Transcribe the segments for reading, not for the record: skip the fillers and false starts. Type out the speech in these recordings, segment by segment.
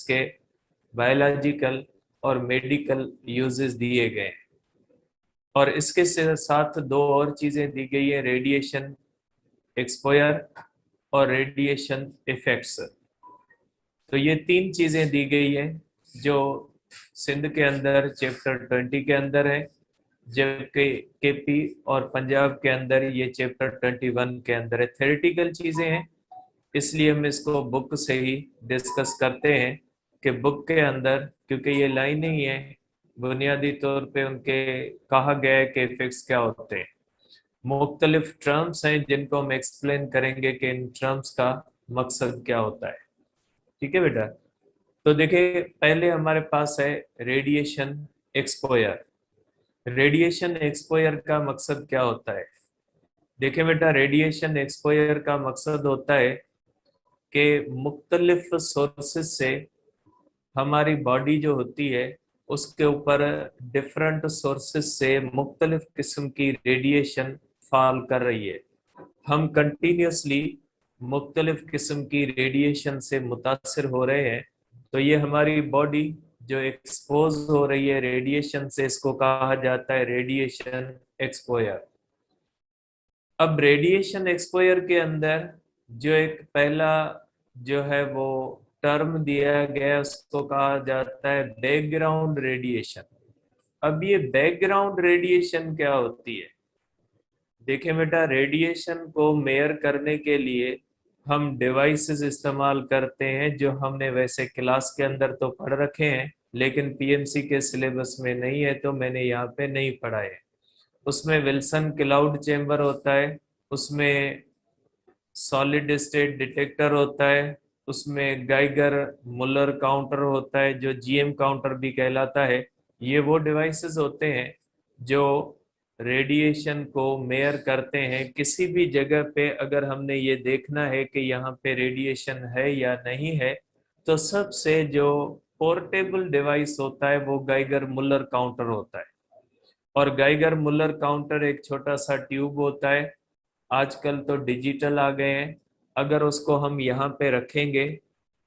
इसके बायोलॉजिकल और medical uses दिए गए हैं। और इसके साथ दो और चीजें दी गई है, रेडिएशन एक्सपोयर और रेडिएशन इफेक्ट्स। तो ये तीन चीजें दी गई है जो सिंध के अंदर चैप्टर 20 के अंदर है, जबकि केपी और पंजाब के अंदर ये चैप्टर 21 के अंदर है। थ्योरेटिकल चीजें हैं, इसलिए हम इसको बुक से ही डिस्कस करते हैं कि बुक के अंदर, क्योंकि ये लाइन ही है, बुनियादी तौर पे उनके कहा गया है कि इफेक्ट्स क्या होते हैं। मुख्तलिफ टर्म्स हैं जिनको हम एक्सप्लेन करेंगे कि इन टर्म्स का मकसद क्या होता है। ठीक है बेटा। तो देखिए, पहले हमारे पास है रेडिएशन एक्सपोयर। रेडिएशन एक्सपोयर का मकसद क्या होता है? देखिए बेटा, रेडिएशन एक्सपोयर का मकसद होता है कि मुख्तलिफ सोर्सेज से हमारी बॉडी जो होती है उसके ऊपर डिफरेंट सोर्सेज से मुख्तलिफ किस्म की रेडिएशन फॉल कर रही है। हम कंटिन्यूसली मुख्तलिफ किस्म की रेडिएशन से मुतासिर हो रहे हैं। तो ये हमारी बॉडी जो एक्सपोज हो रही है रेडिएशन से, इसको कहा जाता है रेडिएशन एक्सपोयर। अब रेडिएशन एक्सपोयर के अंदर जो एक पहला जो है वो टर्म दिया गया है, उसको कहा जाता है बैकग्राउंड रेडिएशन। अब ये बैकग्राउंड रेडिएशन क्या होती है? देखिए बेटा, रेडिएशन को मेयर करने के लिए हम डिवाइसेस इस्तेमाल करते हैं जो हमने वैसे क्लास के अंदर तो पढ़ रखे हैं, लेकिन पीएमसी के सिलेबस में नहीं है, तो मैंने यहाँ पे नहीं पढ़ा है। उसमें विल्सन क्लाउड चेम्बर होता है, उसमें सॉलिड स्टेट डिटेक्टर होता है, उसमें गाइगर मुलर काउंटर होता है जो जीएम काउंटर भी कहलाता है। ये वो डिवाइसेस होते हैं जो रेडिएशन को मेयर करते हैं। किसी भी जगह पे अगर हमने ये देखना है कि यहाँ पे रेडिएशन है या नहीं है, तो सबसे जो पोर्टेबल डिवाइस होता है वो गाइगर मुलर काउंटर होता है। और गाइगर मुलर काउंटर एक छोटा सा ट्यूब होता है, आजकल तो डिजिटल आ गए हैं। अगर उसको हम यहाँ पे रखेंगे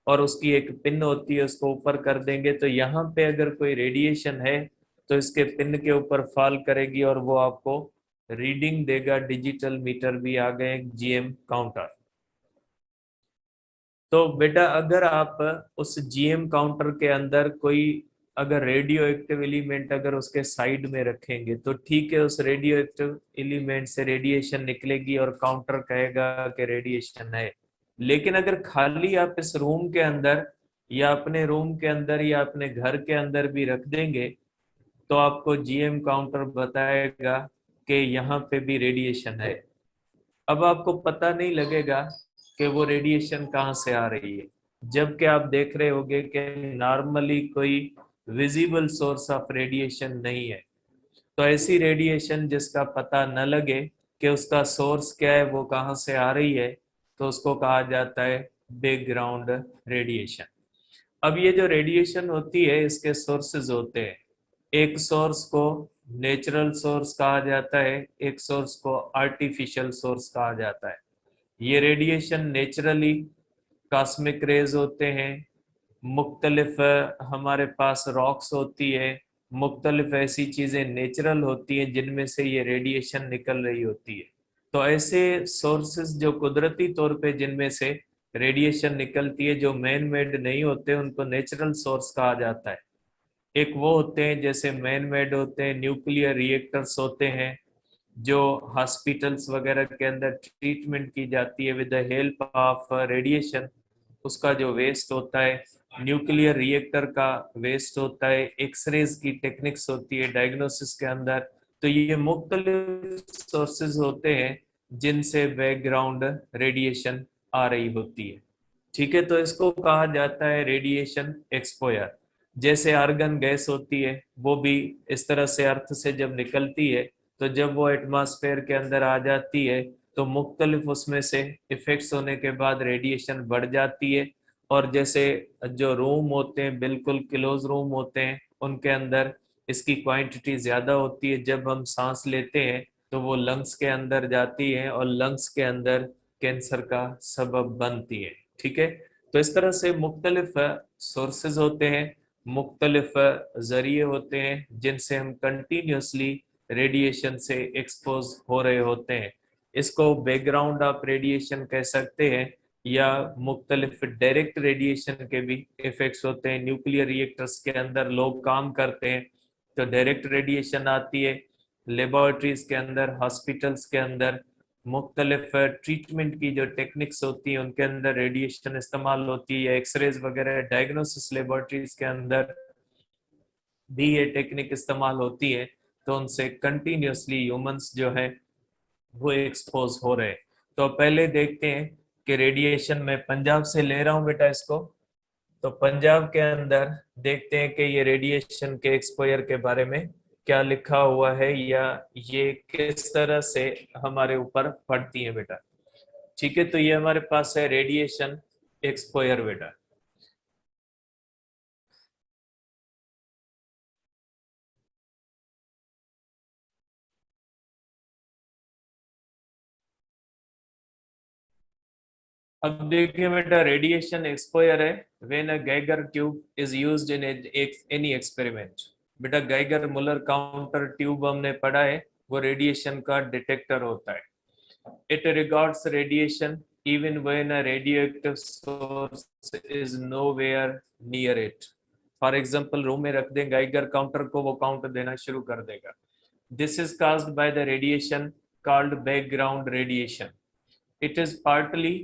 और उसकी एक पिन होती है, उसको ऊपर कर देंगे, तो यहाँ पे अगर कोई रेडिएशन है तो इसके पिन के ऊपर फॉल करेगी और वो आपको रीडिंग देगा। डिजिटल मीटर भी आ गए, जीएम काउंटर। तो बेटा, अगर आप उस जीएम काउंटर के अंदर कोई अगर रेडियो एक्टिव एलिमेंट अगर उसके साइड में रखेंगे तो ठीक है, उस रेडियो एक्टिव एलिमेंट से रेडिएशन निकलेगी और काउंटर कहेगा कि रेडिएशन है। लेकिन अगर खाली आप इस रूम के अंदर या अपने रूम के अंदर या अपने घर के अंदर भी रख देंगे तो आपको जीएम काउंटर बताएगा कि यहाँ पे भी रेडिएशन है। अब आपको पता नहीं लगेगा कि वो रेडिएशन कहाँ से आ रही है, जबकि आप देख रहे होंगे कि नॉर्मली कोई विजिबल सोर्स ऑफ रेडिएशन नहीं है। तो ऐसी रेडिएशन जिसका पता न लगे कि उसका सोर्स क्या है, वो कहाँ से आ रही है, तो उसको कहा जाता है बैकग्राउंड रेडिएशन। अब ये जो रेडिएशन होती है इसके सोर्सेज होते हैं। एक सोर्स को नेचुरल सोर्स कहा जाता है, एक सोर्स को आर्टिफिशियल सोर्स कहा जाता है। ये रेडिएशन नेचुरली कॉस्मिक रेज होते हैं, मुख्तलिफ हमारे पास रॉक्स होती है, मुख्तलिफ ऐसी चीजें नेचुरल होती हैं जिनमें से ये रेडिएशन निकल रही होती है। तो ऐसे सोर्सेज जो कुदरती तौर पे जिनमें से रेडिएशन निकलती है, जो मैन मेड नहीं होते, उनको नेचुरल सोर्स कहा जाता है। एक वो होते हैं जैसे मैन मेड होते हैं, न्यूक्लियर रिएक्टर्स होते हैं जो हॉस्पिटल्स वगैरह के अंदर ट्रीटमेंट की जाती है with the help of radiation. उसका जो वेस्ट होता है, न्यूक्लियर रिएक्टर का वेस्ट होता है, एक्सरेज की टेक्निक्स होती है डायग्नोसिस के अंदर। तो ये मुख्तलिफ सोर्सेज होते हैं जिनसे बैकग्राउंड रेडिएशन आ रही होती है। ठीक है, तो इसको कहा जाता है रेडिएशन एक्सपोयर। जैसे आर्गन गैस होती है, वो भी इस तरह से अर्थ से जब निकलती है तो जब वो एटमॉस्फेयर के अंदर आ जाती है तो मुख्तलिफ उसमें से इफेक्ट्स होने के बाद रेडिएशन बढ़ जाती है। और जैसे जो रूम होते हैं बिल्कुल क्लोज रूम होते हैं, उनके अंदर इसकी क्वांटिटी ज्यादा होती है। जब हम सांस लेते हैं तो वो लंग्स के अंदर जाती है और लंग्स के अंदर कैंसर का सबब बनती है। ठीक है, तो इस तरह से मुख्तलिफ सोर्सेज होते हैं, मुख्तलिफ जरिए होते हैं जिनसे हम कंटिन्यूसली रेडिएशन से एक्सपोज हो रहे होते हैं। इसको बैकग्राउंड ऑफ रेडिएशन कह सकते हैं, या मुख्तलिफ डायरेक्ट रेडिएशन के भी इफेक्ट्स होते हैं। न्यूक्लियर रिएक्टर्स के अंदर लोग काम करते हैं तो डायरेक्ट रेडिएशन आती है, लेबोरेटरीज के अंदर, हॉस्पिटल्स के अंदर, मुख्तलिफ ट्रीटमेंट की जो टेक्निक्स होती हैं उनके अंदर रेडिएशन इस्तेमाल होती है, या एक्सरेज वगैरह डायग्नोसिस लेबोरेटरीज के अंदर भी ये टेक्निक इस्तेमाल होती है। तो उनसे कंटिन्यूसली ह्यूमंस जो है वो एक्सपोज हो रहे हैं। तो पहले देखते हैं कि रेडिएशन, में पंजाब से ले रहा हूँ बेटा इसको, तो पंजाब के अंदर देखते हैं कि ये रेडिएशन के एक्सपोयर के बारे में क्या लिखा हुआ है, या ये किस तरह से हमारे ऊपर पड़ती है बेटा। ठीक है, तो ये हमारे पास है रेडिएशन एक्सपोयर बेटा। अब देखिए बेटा, रेडिएशन एक्सपोयर है when a Geiger tube is used in any experiment. बेटा गैगर मुलर काउंटर ट्यूब हमने पढ़ा है, वो रेडिएशन का डिटेक्टर होता है। It records radiation even when a radioactive source is nowhere near it. For example, room में रख दें गाइगर काउंटर को, वो काउंट देना शुरू कर देगा। This is caused by the radiation called background radiation. It is partly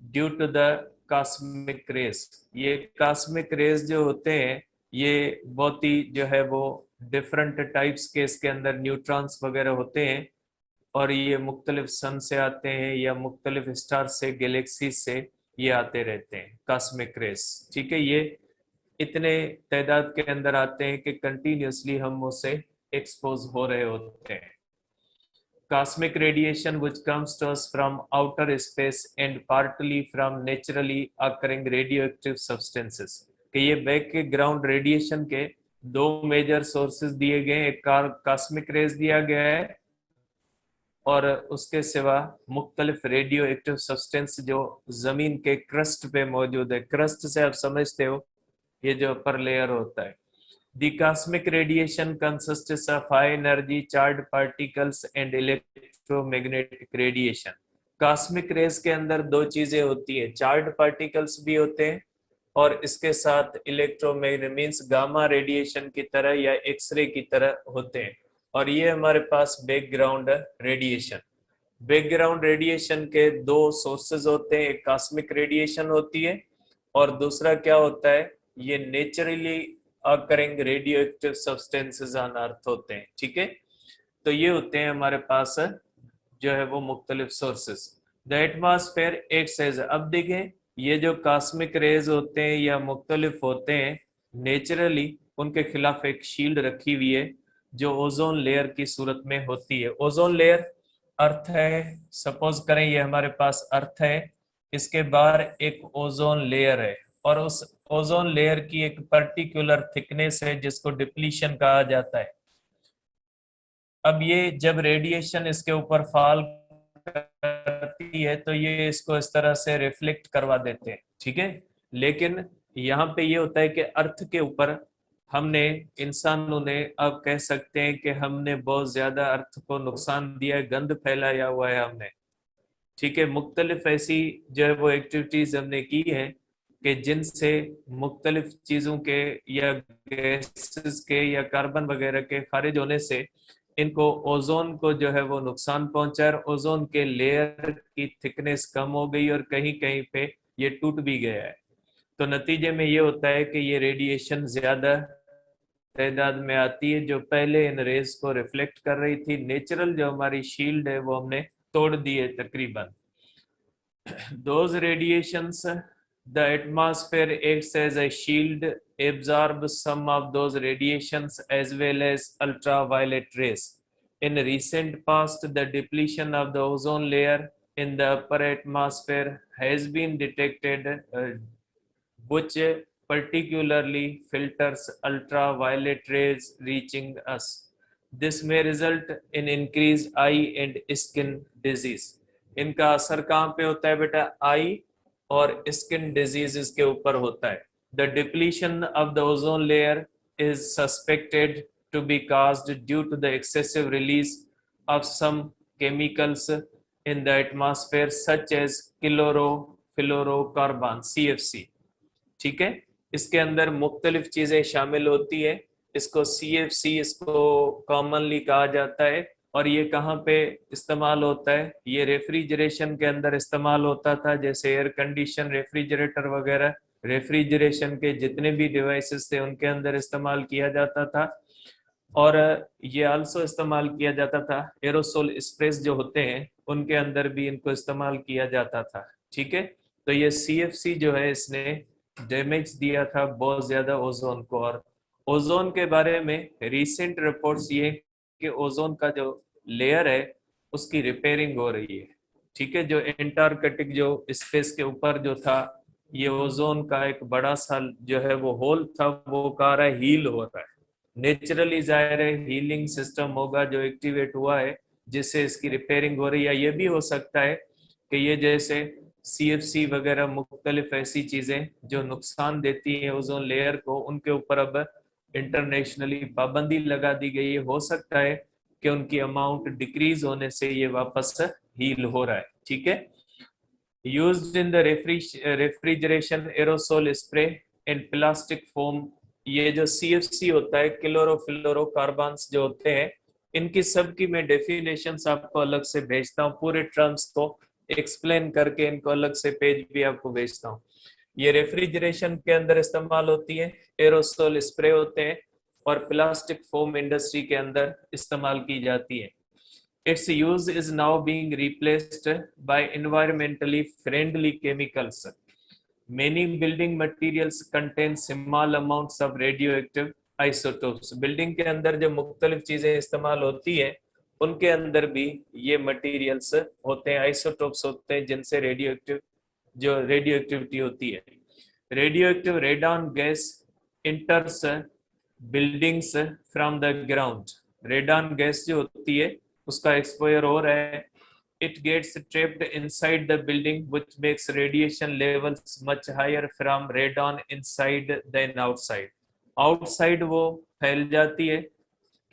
due to the cosmic rays. ये cosmic rays जो होते हैं, ये बहुत ही जो है वो डिफरेंट टाइप्स के इसके अंदर न्यूट्रॉन्स वगैरह होते हैं, और ये मुख्तलिफ सन से आते हैं या मुख्तलिफ स्टार से, गैलेक्सी से ये आते रहते हैं, कॉस्मिक रेस। ठीक है, ये इतने तादाद के अंदर आते हैं कि कंटिन्यूसली हम उससे एक्सपोज हो रहे होते हैं। Cosmic radiation which comes to us from outer space and partly from naturally occurring radioactive substances। कि ये बैकग्राउंड रेडिएशन के दो मेजर सोर्सेज दिए गए हैं, एक कॉस्मिक रेज दिया गया है, और उसके सिवा मुख्तलिफ रेडियो एक्टिव सब्सटेंस जो जमीन के क्रस्ट पे मौजूद है। क्रस्ट से आप समझते हो ये जो अपर लेयर होता है। The cosmic radiation consists of high energy charged particles and electromagnetic radiation। Cosmic rays के अंदर दो चीजें होती है, चार्ज पार्टिकल्स भी होते हैं और इसके साथ इलेक्ट्रोमैग्नेटिक मींस गामा रेडिएशन की तरह या एक्सरे की तरह होते हैं। और ये हमारे पास बैकग्राउंड रेडिएशन। बैकग्राउंड रेडिएशन के दो सोर्सेज होते हैं, एक कॉस्मिक रेडिएशन होती है और दूसरा क्या होता है, ये naturally occurring radio active substances on earth होते हैं। ठीक है, तो ये होते हैं हमारे पास जो है वो मुख्तलिफ sources. The atmosphere acts as, अब देखें ये जो कॉस्मिक रेज होते हैं या मुख्तलिफ होते हैं, नेचुरली उनके खिलाफ एक शील्ड रखी हुई है जो ओजोन लेयर की सूरत में होती है। ओजोन लेयर अर्थ है, सपोज करें ये हमारे पास अर्थ है, इसके बाहर एक ओजोन लेयर है और उस ओजोन लेयर की एक पर्टिकुलर थिकनेस है जिसको डिप्लीशन कहा जाता है। अब ये जब रेडिएशन इसके ऊपर फॉल करती है तो ये इसको इस तरह से रिफ्लेक्ट करवा देते हैं। ठीक है, लेकिन यहाँ पे ये होता है कि अर्थ के ऊपर हमने, इंसानों ने, अब कह सकते हैं कि हमने बहुत ज्यादा अर्थ को नुकसान दिया है, गंद फैलाया हुआ है हमने। ठीक है, मुख्तलिफ ऐसी जो है वो एक्टिविटीज हमने की है कि जिनसे मुख्तलिफ चीज़ों के या गैसेस के या कार्बन वगैरह के खारिज होने से इनको, ओजोन को जो है वो नुकसान पहुंचा है। ओजोन के लेयर की थिकनेस कम हो गई और कहीं कहीं पे ये टूट भी गया है। तो नतीजे में ये होता है कि ये रेडिएशन ज्यादा तादाद में आती है जो पहले इन रेज को रिफ्लेक्ट कर रही थी। नेचुरल जो हमारी शील्ड है वो हमने तोड़ दी है तकरीबन। Those radiations, the atmosphere acts as a shield, absorbs some of those radiations as well as ultraviolet rays. In recent past, the depletion of the ozone layer in the upper atmosphere has been detected, which particularly filters ultraviolet rays reaching us. This may result in increased eye and skin disease. इनका असर कहाँ पे होता है बेटा, आई और skin diseases के ऊपर होता है। The depletion of the ozone layer is suspected to be caused due to the excessive release of some chemicals in the atmosphere such as chlorofluorocarbon CFC। ठीक है, इसके अंदर मुख्तलिफ चीजें शामिल होती है। इसको CFC इसको कॉमनली कहा जाता है। और ये कहाँ पे इस्तेमाल होता है? ये रेफ्रिजरेशन के अंदर इस्तेमाल होता था, जैसे एयर कंडीशन, रेफ्रिजरेटर वगैरह, रेफ्रिजरेशन के जितने भी डिवाइसेस थे उनके अंदर इस्तेमाल किया जाता था। और ये आल्सो इस्तेमाल किया जाता था एरोसोल स्प्रेस जो होते हैं उनके अंदर भी इनको इस्तेमाल किया जाता था। ठीक है, तो ये CFC जो है इसने डैमेज दिया था बहुत ज्यादा ओजोन को। और ओजोन के बारे में रिसेंट रिपोर्ट्स ये कि ओजोन का जो लेयर है उसकी रिपेयरिंग हो रही है। ठीक है, जो एंटार्कटिक जो स्पेस के ऊपर जो था, ये ओजोन का एक बड़ा सा जो है वो होल था, वो कह रहा है हील हो रहा है। नेचुरली जाहिर है हीलिंग सिस्टम होगा जो एक्टिवेट हुआ है, जिससे इसकी रिपेयरिंग हो रही है। ये भी हो सकता है कि ये जैसे CFC वगैरह मुख्तलिफ ऐसी चीजें जो नुकसान देती हैं ओजोन लेयर को, उनके ऊपर अब इंटरनेशनली पाबंदी लगा दी गई है। हो सकता है कि उनकी अमाउंट डिक्रीज होने से ये वापस हील हो रहा है। ठीक है, used in the refrigeration aerosol spray and plastic foam। ये जो CFC होता है, क्लोरोफ्लोरोकार्बन्स जो होते हैं, इनकी सब की मैं डेफिनेशंस आपको अलग से भेजता हूँ, पूरे टर्म्स को एक्सप्लेन करके इनको अलग से पेज भी आपको भेजता हूँ। ये रेफ्रिजरेशन के अंदर इस्तेमाल होती है, एरोसोल स्प्रे होते हैं, और प्लास्टिक फोम इंडस्ट्री के अंदर इस्तेमाल की जाती है। Its use is now being replaced by environmentally friendly chemicals. Many building materials contain small amounts of radioactive isotopes. Building के अंदर जो मुख्तलिफ चीजें इस्तेमाल होती हैं उनके अंदर भी ये मटेरियल्स होते हैं, आइसोटोप्स होते हैं, जिनसे रेडियो एक्टिविटी होती है। Radioactive radon gas इंटर्स buildings from the ground. Radon gas जो होती है उसका एक्सपोजर हो रहा है, it gets trapped inside the building which makes radiation levels much higher from radon inside than outside। Outside वो फैल जाती है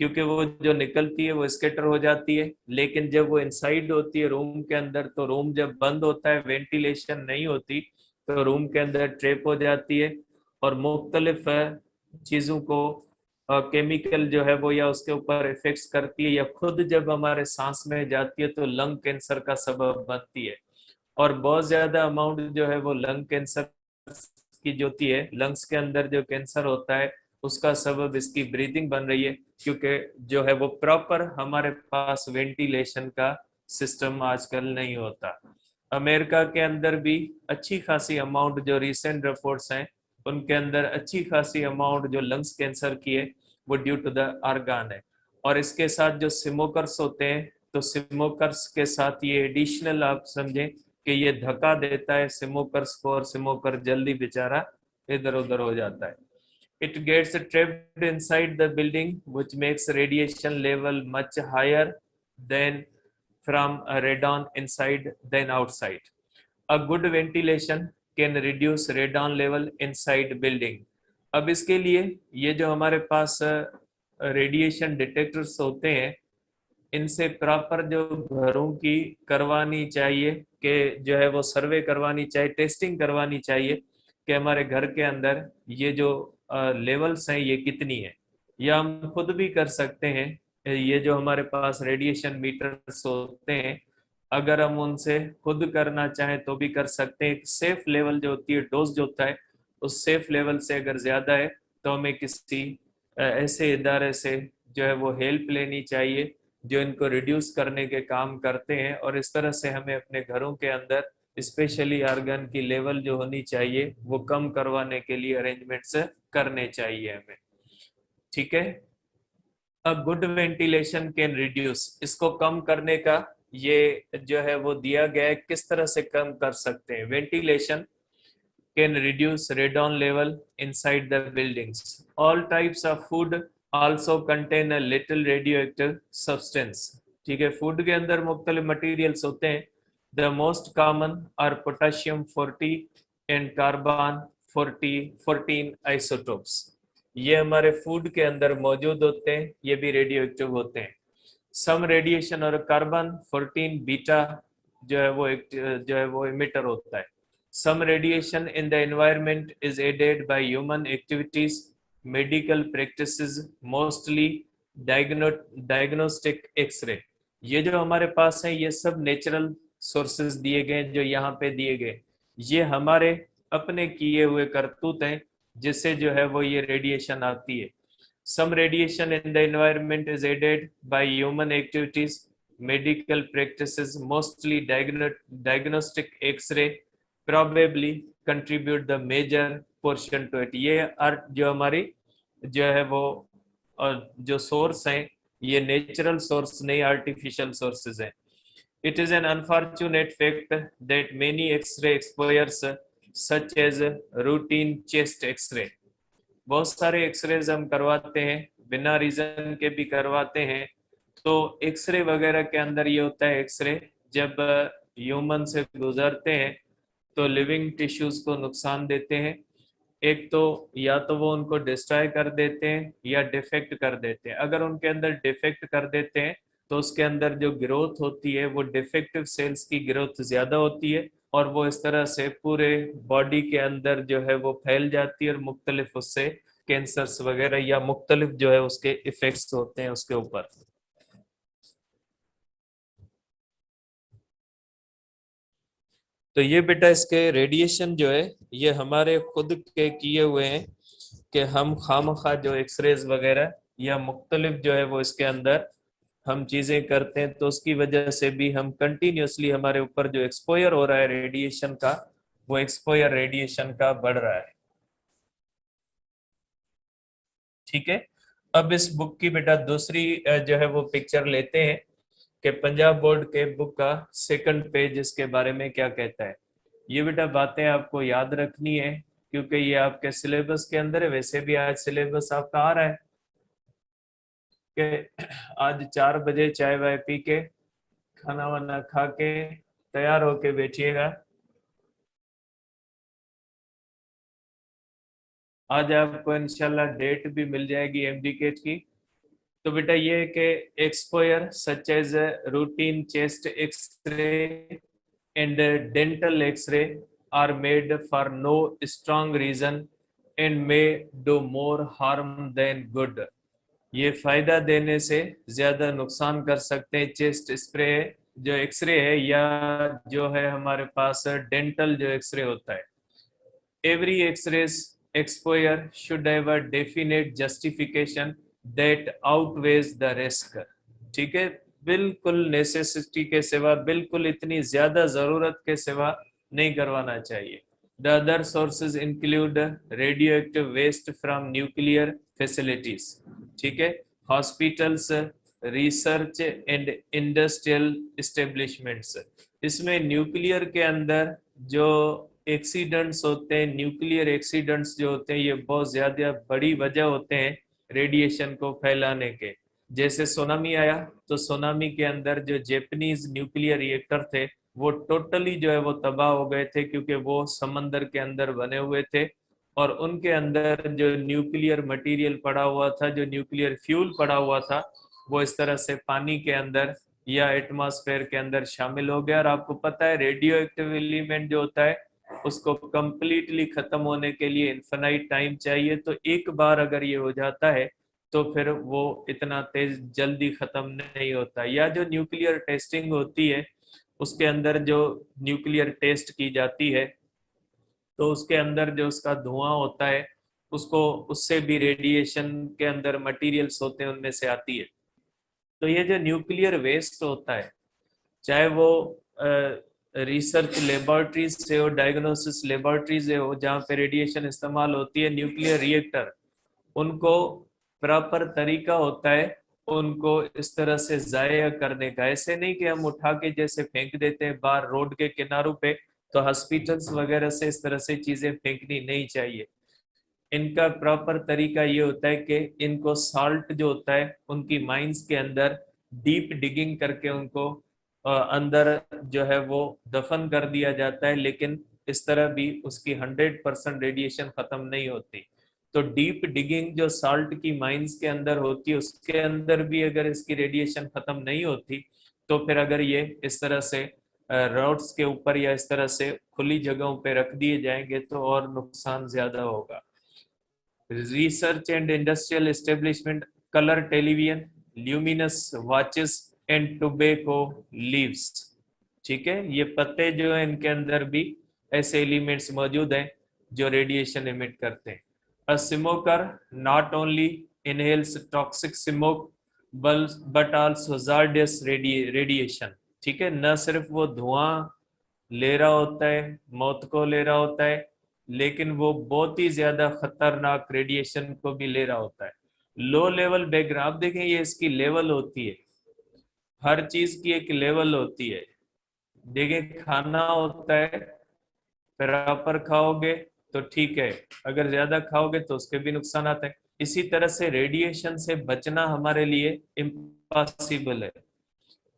क्योंकि वो जो निकलती है वो स्कैटर हो जाती है, लेकिन जब वो इनसाइड होती है रूम के अंदर, तो रूम जब बंद होता है, वेंटिलेशन नहीं होती, तो रूम के अंदर ट्रैप हो जाती है और मुख्तलिफ चीज़ों को केमिकल जो है वो या उसके ऊपर इफेक्ट्स करती है, या खुद जब हमारे सांस में जाती है तो लंग कैंसर का सबब बनती है। और बहुत ज्यादा अमाउंट जो है वो लंग कैंसर की जो होती है, लंग्स के अंदर जो कैंसर होता है उसका सबब इसकी ब्रीदिंग बन रही है, क्योंकि जो है वो प्रॉपर हमारे पास वेंटिलेशन का सिस्टम आजकल नहीं होता। अमेरिका के अंदर भी अच्छी खासी अमाउंट, जो रिसेंट रिपोर्ट्स हैं उनके अंदर अच्छी खासी अमाउंट जो लंग्स कैंसर की है वो ड्यू टू द आर्गन है। और इसके साथ जो स्मोकर्स होते हैं, तो स्मोकर्स के साथ ये एडिशनल आप समझें कि ये धक्का देता है स्मोकर्स को, और स्मोकर जल्दी बेचारा इधर उधर हो जाता है। It gets trapped inside the building which makes radiation level much higher than from a radon inside than outside। A good ventilation can reduce radon level inside building। अब इसके लिए ये जो हमारे पास रेडिएशन डिटेक्टर्स होते हैं, इनसे प्रॉपर जो घरों की करवानी चाहिए, कि जो है वो सर्वे करवानी चाहिए, टेस्टिंग करवानी चाहिए कि हमारे घर के अंदर ये जो लेवल्स हैं ये कितनी है। या हम खुद भी कर सकते हैं, ये जो हमारे पास रेडिएशन मीटर्स होते हैं, अगर हम उनसे खुद करना चाहें तो भी कर सकते हैं। एक सेफ लेवल जो होती है, डोज जो होता है, उस सेफ लेवल से अगर ज्यादा है तो हमें किसी ऐसे इदारे से जो है वो हेल्प लेनी चाहिए जो इनको रिड्यूस करने के काम करते हैं। और इस तरह से हमें अपने घरों के अंदर स्पेशली आर्गन की लेवल जो होनी चाहिए वो कम करवाने के लिए अरेंजमेंट्स करने चाहिए हमें। ठीक है, a good ventilation can reduce, इसको कम करने का ये जो है वो दिया गया है, किस तरह से कम कर सकते हैं। Ventilation can reduce radon level inside the buildings। All types of food also contain a little radioactive substance। ठीक है, फूड के अंदर मुख्तलिफ मटेरियल्स होते हैं The most common are potassium 40 and carbon 14 isotopes. ये हमारे फूड के अंदर मौजूद होते हैं, ये भी रेडियो एक्टिव होते हैं. सम रेडिएशन और कार्बन 14 बीटा जो है वो इमिटर होता है. Some radiation in the environment is added by human activities, medical practices, mostly diagnostic x-ray. ये जो हमारे पास है ये सब नेचुरल सोर्सेज दिए गए, जो यहाँ पे दिए गए, ये हमारे अपने किए हुए करतूत हैं जिससे जो है वो ये रेडिएशन आती है. Some radiation in the environment is aided by human activities, medical practices, mostly diagnostic X-ray, probably contribute the major portion to it. ये जो हमारी जो है वो जो सोर्स हैं ये नेचुरल सोर्स नहीं, आर्टिफिशियल सोर्सेज हैं. It is an unfortunate fact that many X-ray exposures, such as routine chest X-ray, बहुत सारे एक्सरेज हम करवाते हैं, बिना रीजन के भी करवाते हैं. तो एक्सरे वगैरह के अंदर ये होता है, एक्सरे जब ह्यूमन से गुजरते हैं तो लिविंग टिश्यूज को नुकसान देते हैं. एक तो या तो वो उनको डिस्ट्रॉय कर देते हैं या डिफेक्ट कर देते हैं. अगर उनके अंदर डिफेक्ट कर देते हैं तो उसके अंदर जो ग्रोथ होती है वो डिफेक्टिव सेल्स की ग्रोथ ज्यादा होती है और वो इस तरह से पूरे बॉडी के अंदर जो है वो फैल जाती है और मुख्तलिफ उससे कैंसर्स वगैरह या मुख्तलिफ जो है उसके इफेक्ट्स होते हैं उसके ऊपर. तो ये बेटा इसके रेडिएशन जो है ये हमारे खुद के किए हुए हैं कि हम खामखा जो एक्सरेज वगैरह या मुख्तलिफ जो है वो इसके अंदर हम चीजें करते हैं, तो उसकी वजह से भी हम कंटिन्यूसली हमारे ऊपर जो एक्सपोजर हो रहा है रेडिएशन का, वो एक्सपोजर रेडिएशन का बढ़ रहा है. ठीक है. अब इस बुक की बेटा दूसरी जो है वो पिक्चर लेते हैं कि पंजाब बोर्ड के बुक का सेकंड पेज इसके बारे में क्या कहता है. ये बेटा बातें आपको याद रखनी है क्योंकि ये आपके सिलेबस के अंदर है. वैसे भी आज सिलेबस आपका आ रहा है कि आज 4 बजे चाय वाय पी के खाना वाना खा के तैयार होके बैठिएगा. आज आपको इंशाल्लाह डेट भी मिल जाएगी एमडीकेट की. तो बेटा ये है कि exposure such as routine chest X-ray and dental X-ray are made for no strong reason and may do more harm than good. ये फायदा देने से ज्यादा नुकसान कर सकते हैं चेस्ट स्प्रे जो एक्सरे है या जो है हमारे पास डेंटल जो एक्सरे होता है. Every X-rays exposure should have a definite justification that outweighs the risk. ठीक है. बिल्कुल नेसेसिटी के सिवा, बिल्कुल इतनी ज्यादा जरूरत के सिवा नहीं करवाना चाहिए. The other sources include radioactive waste from nuclear facilities. ठीक है. Hospitals, research and industrial establishments. इसमें न्यूक्लियर के अंदर जो एक्सीडेंट्स होते हैं, न्यूक्लियर एक्सीडेंट्स जो होते हैं, ये बहुत ज्यादा बड़ी वजह होते हैं रेडिएशन को फैलाने के. जैसे सुनामी आया तो सुनामी के अंदर जो जापानीज न्यूक्लियर रिएक्टर थे वो टोटली जो है वो तबाह हो गए थे क्योंकि वो समंदर के अंदर बने हुए थे और उनके अंदर जो न्यूक्लियर मटेरियल पड़ा हुआ था, जो न्यूक्लियर फ्यूल पड़ा हुआ था, वो इस तरह से पानी के अंदर या एटमॉस्फेयर के अंदर शामिल हो गया. और आपको पता है रेडियो एक्टिव एलिमेंट जो होता है उसको कंप्लीटली खत्म होने के लिए इन्फिनाइट टाइम चाहिए. तो एक बार अगर ये हो जाता है तो फिर वो इतना तेज जल्दी खत्म नहीं होता. या जो न्यूक्लियर टेस्टिंग होती है उसके अंदर जो न्यूक्लियर टेस्ट की जाती है तो उसके अंदर जो उसका धुआं होता है उसको, उससे भी रेडिएशन के अंदर मटेरियल्स होते हैं उनमें से आती है. तो ये जो न्यूक्लियर वेस्ट होता है, चाहे वो रिसर्च लेबोरेटरीज से हो, डायग्नोसिस लेबोरेटरीज से हो जहाँ पे रेडिएशन इस्तेमाल होती है, न्यूक्लियर रिएक्टर, उनको प्रॉपर तरीका होता है उनको इस तरह से जाया करने का. ऐसे नहीं कि हम उठा के जैसे फेंक देते हैं बाहर रोड के किनारों पे. तो हॉस्पिटल्स वगैरह से इस तरह से चीजें फेंकनी नहीं चाहिए. इनका प्रॉपर तरीका ये होता है कि इनको सॉल्ट जो होता है उनकी माइंस के अंदर डीप डिगिंग करके उनको अंदर जो है वो दफन कर दिया जाता है, लेकिन इस तरह भी उसकी 100% रेडिएशन खत्म नहीं होती। तो डीप डिगिंग जो साल्ट की माइंस के अंदर होती है, उसके अंदर भी अगर इसकी रेडिएशन खत्म नहीं होती, तो फिर अगर ये इस तरह से रोड्स के ऊपर या इस तरह से खुली जगहों पे रख दिए जाएंगे तो और नुकसान ज्यादा होगा। Research and industrial establishment, colour television, luminous watches and tobacco leaves. ठीक है, ये पत्ते जो है इनके अंदर भी ऐसे एलिमेंट्स मौजूद हैं जो रेडिएशन इमिट करते हैं। A smoker not only inhales toxic smoke but also hazardous radiation. ठीक है, न सिर्फ वो धुआं ले रहा होता है, मौत को ले रहा होता है, लेकिन वो बहुत ही ज्यादा खतरनाक रेडिएशन को भी ले रहा होता है। लो लेवल बैकग्राउंड, आप देखें ये इसकी लेवल होती है, हर चीज की एक लेवल होती है। देखें खाना होता है, प्रॉपर खाओगे तो ठीक है, अगर ज्यादा खाओगे तो उसके भी नुकसान आते हैं। इसी तरह से रेडिएशन से बचना हमारे लिए इम्पॉसिबल है।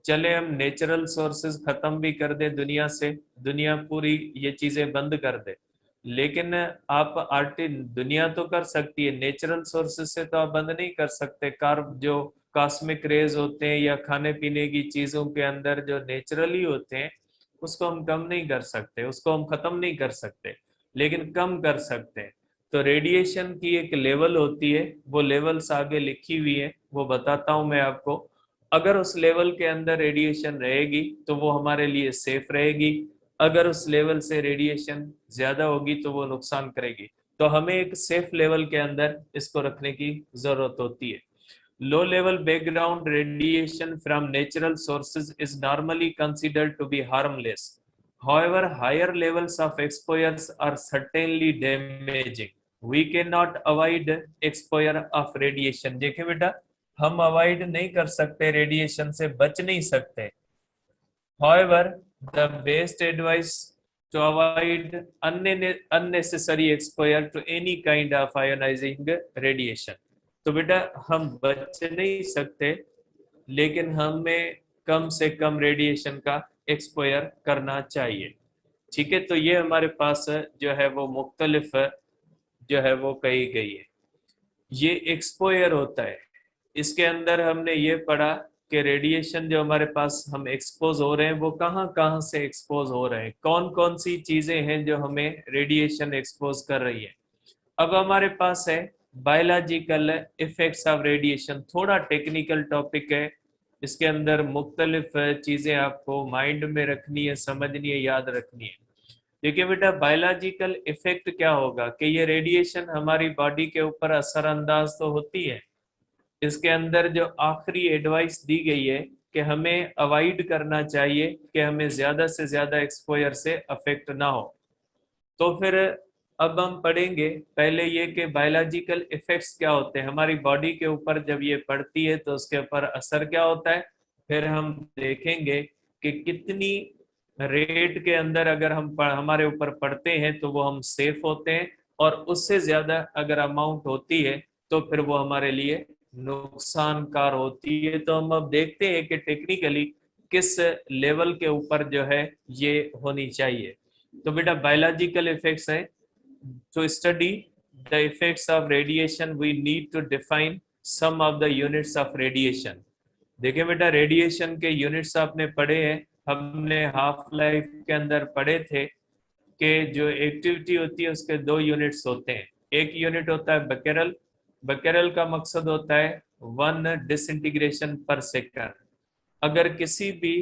चले हम नेचुरल सोर्सेज खत्म भी कर दे दुनिया से, दुनिया पूरी ये चीजें बंद कर दे, लेकिन आप दुनिया तो कर सकती है, नेचुरल सोर्सेज से तो आप बंद नहीं कर सकते। कार्ब जो कॉस्मिक रेज होते हैं या खाने पीने की चीजों के अंदर जो नेचुरली होते हैं, उसको हम कम नहीं कर सकते, उसको हम खत्म नहीं कर सकते, लेकिन कम कर सकते हैं। तो रेडिएशन की एक लेवल होती है, वो लेवल्स आगे लिखी हुई है, वो बताता हूं मैं आपको। अगर उस लेवल के अंदर रेडिएशन रहेगी तो वो हमारे लिए सेफ रहेगी, अगर उस लेवल से रेडिएशन ज्यादा होगी तो वो नुकसान करेगी। तो हमें एक सेफ लेवल के अंदर इसको रखने की जरूरत होती है। Low level background radiation from natural sources is normally considered to be harmless. However, higher levels of exposures are certainly damaging. We cannot avoid exposure of radiation. देखिए बेटा, हम अवॉइड नहीं कर सकते, रेडिएशन से बच नहीं सकते। However, the best advice to avoid unnecessary exposure to any kind of ionizing radiation. तो बेटा हम बच नहीं सकते, लेकिन हमें कम से कम रेडिएशन का एक्सपोयर करना चाहिए। ठीक है, तो ये हमारे पास जो है वो मुख्तलिफ जो है वो कही गई है। ये एक्सपोयर होता है, इसके अंदर हमने ये पढ़ा कि रेडिएशन जो हमारे पास हम एक्सपोज हो रहे हैं वो कहाँ कहाँ से एक्सपोज हो रहे हैं, कौन कौन सी चीजें हैं जो हमें रेडिएशन एक्सपोज कर रही है। अब हमारे पास है बायोलॉजिकल इफेक्ट्स ऑफ रेडिएशन, थोड़ा टेक्निकल टॉपिक है, इसके अंदर मुख्तलिफ चीजें आपको माइंड में रखनी है, समझनी है, याद रखनी है। देखिए बेटा, बायोलॉजिकल इफेक्ट क्या होगा कि ये रेडिएशन हमारी बॉडी के ऊपर असरअंदाज तो होती है, इसके अंदर जो आखिरी एडवाइस दी गई है कि हमें अवॉइड करना चाहिए कि हमें ज्यादा से ज्यादा एक्सपोजर से अफेक्ट ना हो। तो फिर अब हम पढ़ेंगे पहले ये कि बायोलॉजिकल इफेक्ट्स क्या होते हैं हमारी बॉडी के ऊपर, जब ये पड़ती है तो उसके ऊपर असर क्या होता है। फिर हम देखेंगे कि कितनी रेट के अंदर अगर हमारे ऊपर पड़ते हैं तो वो हम सेफ होते हैं, और उससे ज्यादा अगर अमाउंट होती है तो फिर वो हमारे लिए नुकसानकार होती है। तो हम अब देखते हैं कि टेक्निकली किस लेवल के ऊपर जो है ये होनी चाहिए। तो बेटा बायोलॉजिकल इफेक्ट्स है, to study the effects of radiation we need to define some of the units of radiation। देखिए बेटा, रेडिएशन के यूनिट्स आपने पढ़े हैं, हमने हाफ लाइफ के अंदर पढ़े थे कि जो एक्टिविटी होती है उसके दो यूनिट्स होते हैं। एक यूनिट होता है बकेरल, बकेरल का मकसद होता है 1 डिसइंटीग्रेशन पर सेकंड। अगर किसी भी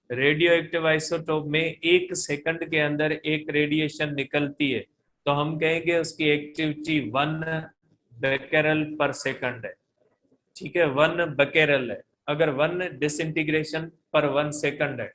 रेडियो एक्टिव आइसोटोप में 1 सेकंड के अंदर एक रेडिएशन निकलती है तो हम कहेंगे उसकी एक्टिविटी 1 बेकेरल पर सेकंड है। ठीक है, 1 बकेरल है। अगर 1 डिसइंटीग्रेशन पर 1 सेकंड है,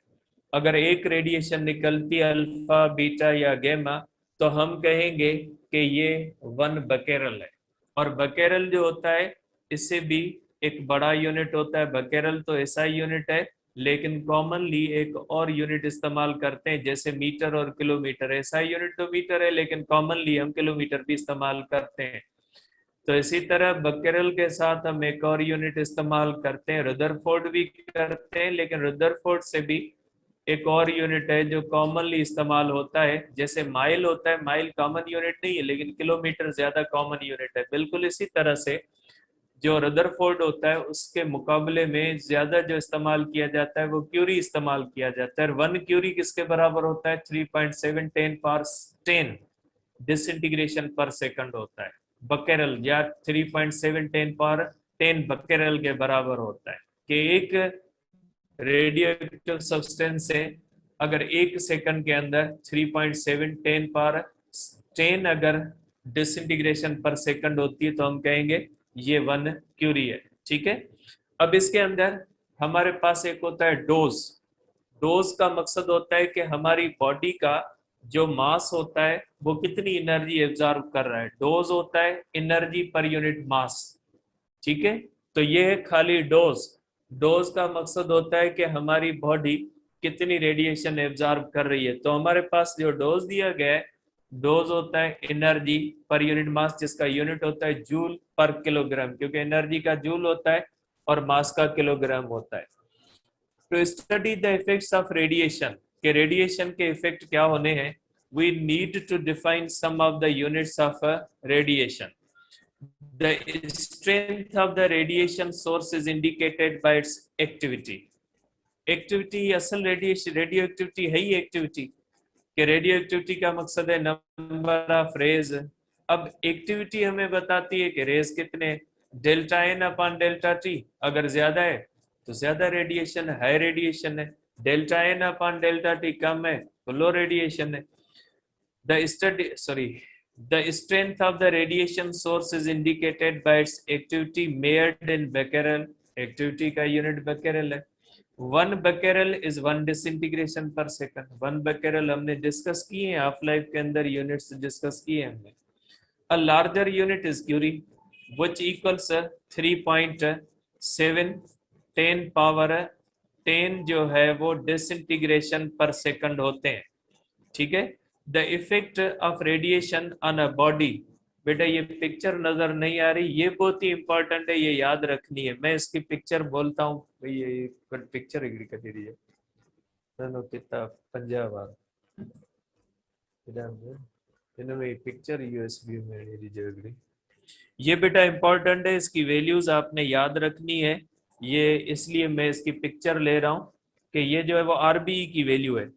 अगर एक रेडिएशन निकलती है अल्फा बीटा या गैमा, तो हम कहेंगे कि ये 1 बकेरल है। और बकेरल जो होता है इससे भी एक बड़ा यूनिट होता है, बकेरल तो ऐसा यूनिट है, लेकिन कॉमनली एक और यूनिट इस्तेमाल करते हैं जैसे मीटर और किलोमीटर। ऐसा यूनिट तो मीटर है, लेकिन कॉमनली हम किलोमीटर भी इस्तेमाल करते हैं। तो इसी तरह बकेरल के साथ हम एक और यूनिट इस्तेमाल करते हैं, रुदरफोर्ड भी करते हैं, लेकिन रुदरफोर्ड से भी एक और यूनिट है जो कॉमनली इस्तेमाल होता है, जैसे माइल होता है, माइल कॉमन यूनिट नहीं है लेकिन किलोमीटर ज्यादा कॉमन यूनिट है, बिल्कुल इसी तरह से जो रदरफोर्ड होता है उसके मुकाबले में ज्यादा जो इस्तेमाल किया जाता है वो क्यूरी इस्तेमाल किया जाता है। 1 क्यूरी किसके बराबर होता है? 3.7 10 पावर 10 डिसइंटीग्रेशन पर सेकंड होता है। बकेरल या 3.7 10 पावर 10 बकेरल के बराबर होता है कि एक रेडियो एक्टिव सब्सटेंस से अगर 1 सेकंड के अंदर 3.7 10 पावर 10 अगर डिसइंटीग्रेशन पर सेकंड होती है तो हम कहेंगे ये 1 क्यूरी है। ठीक है, अब इसके अंदर हमारे पास एक होता है डोज। डोज का मकसद होता है कि हमारी बॉडी का जो मास होता है वो कितनी एनर्जी एब्जॉर्ब कर रहा है। डोज होता है एनर्जी पर यूनिट मास। ठीक है, तो ये है खाली डोज। डोज का मकसद होता है कि हमारी बॉडी कितनी रेडिएशन एब्जॉर्ब कर रही है। तो हमारे पास जो डोज दिया गया है, डोज होता है एनर्जी पर यूनिट मास, जिसका यूनिट होता है जूल पर किलोग्राम, क्योंकि एनर्जी का जूल होता है और मास का किलोग्राम होता है। To study the effects of radiation, के रेडिएशन के इफेक्ट क्या होने हैं, we need to define some of the units of radiation. The strength of the radiation source is indicated by its activity. Activity असल radiation, radioactivity है ही activity, कि radioactivity का मकसद है नंबर ऑफ रेज। अब activity हमें बताती है कि रेज कितने, delta N upon delta T, अगर ज्यादा है तो ज्यादा रेडिएशन, हाई रेडिएशन है। Delta N upon delta T कम है तो लो रेडिएशन है। The strength of the radiation source is indicated by its activity measured in becquerel. Activity का unit becquerel है। 1 becquerel is 1 disintegration per second। 1 becquerel हमने discuss किए हैं, half life के अंदर यूनिट्स डिस्कस किए हमने। A larger unit is curie, which equals 3.7 10 power 10 जो है वो डिसइंटीग्रेशन पर सेकंड होते हैं। ठीक है, the effect of radiation on a body. बेटा ये पिक्चर नजर नहीं आ रही, ये बहुत ही इंपॉर्टेंट है, ये याद रखनी है। मैं इसकी पिक्चर बोलता हूँ, ये पिक्चर एग्री कर रही है पंजाब पिक्चर यूएसबी में। ये बेटा इंपॉर्टेंट है, इसकी वैल्यूज आपने याद रखनी है। ये इसलिए मैं इसकी पिक्चर ले रहा हूँ कि ये जो है वो आरबी की वैल्यू है।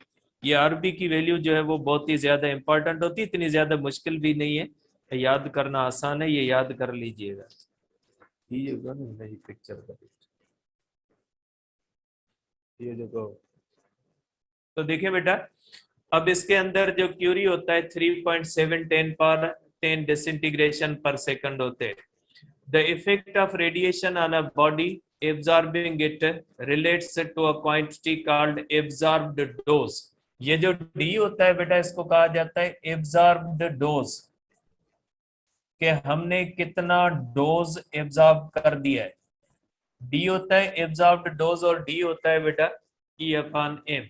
ये आरबी की वैल्यू जो है वो बहुत ही ज्यादा इंपॉर्टेंट होती है, इतनी ज्यादा मुश्किल भी नहीं है, याद करना आसान है, ये याद कर लीजिएगा। ये नहीं पिक्चर का ये जो, तो देखिए बेटा, अब इसके अंदर जो क्यूरी होता है 3.7 10 पावर 10 डिसइंटीग्रेशन पर सेकंड होते हैं। The effect of radiation on a body absorbing it relates to a quantity called absorbed dose. ये जो डी होता है बेटा, इसको कहा जाता है एब्जॉर्ब्ड डोज, कि हमने कितना डोज एब्जॉर्ब कर दिया है। डी होता है एब्जॉर्ब्ड डोज और डी होता है बेटा E upon M.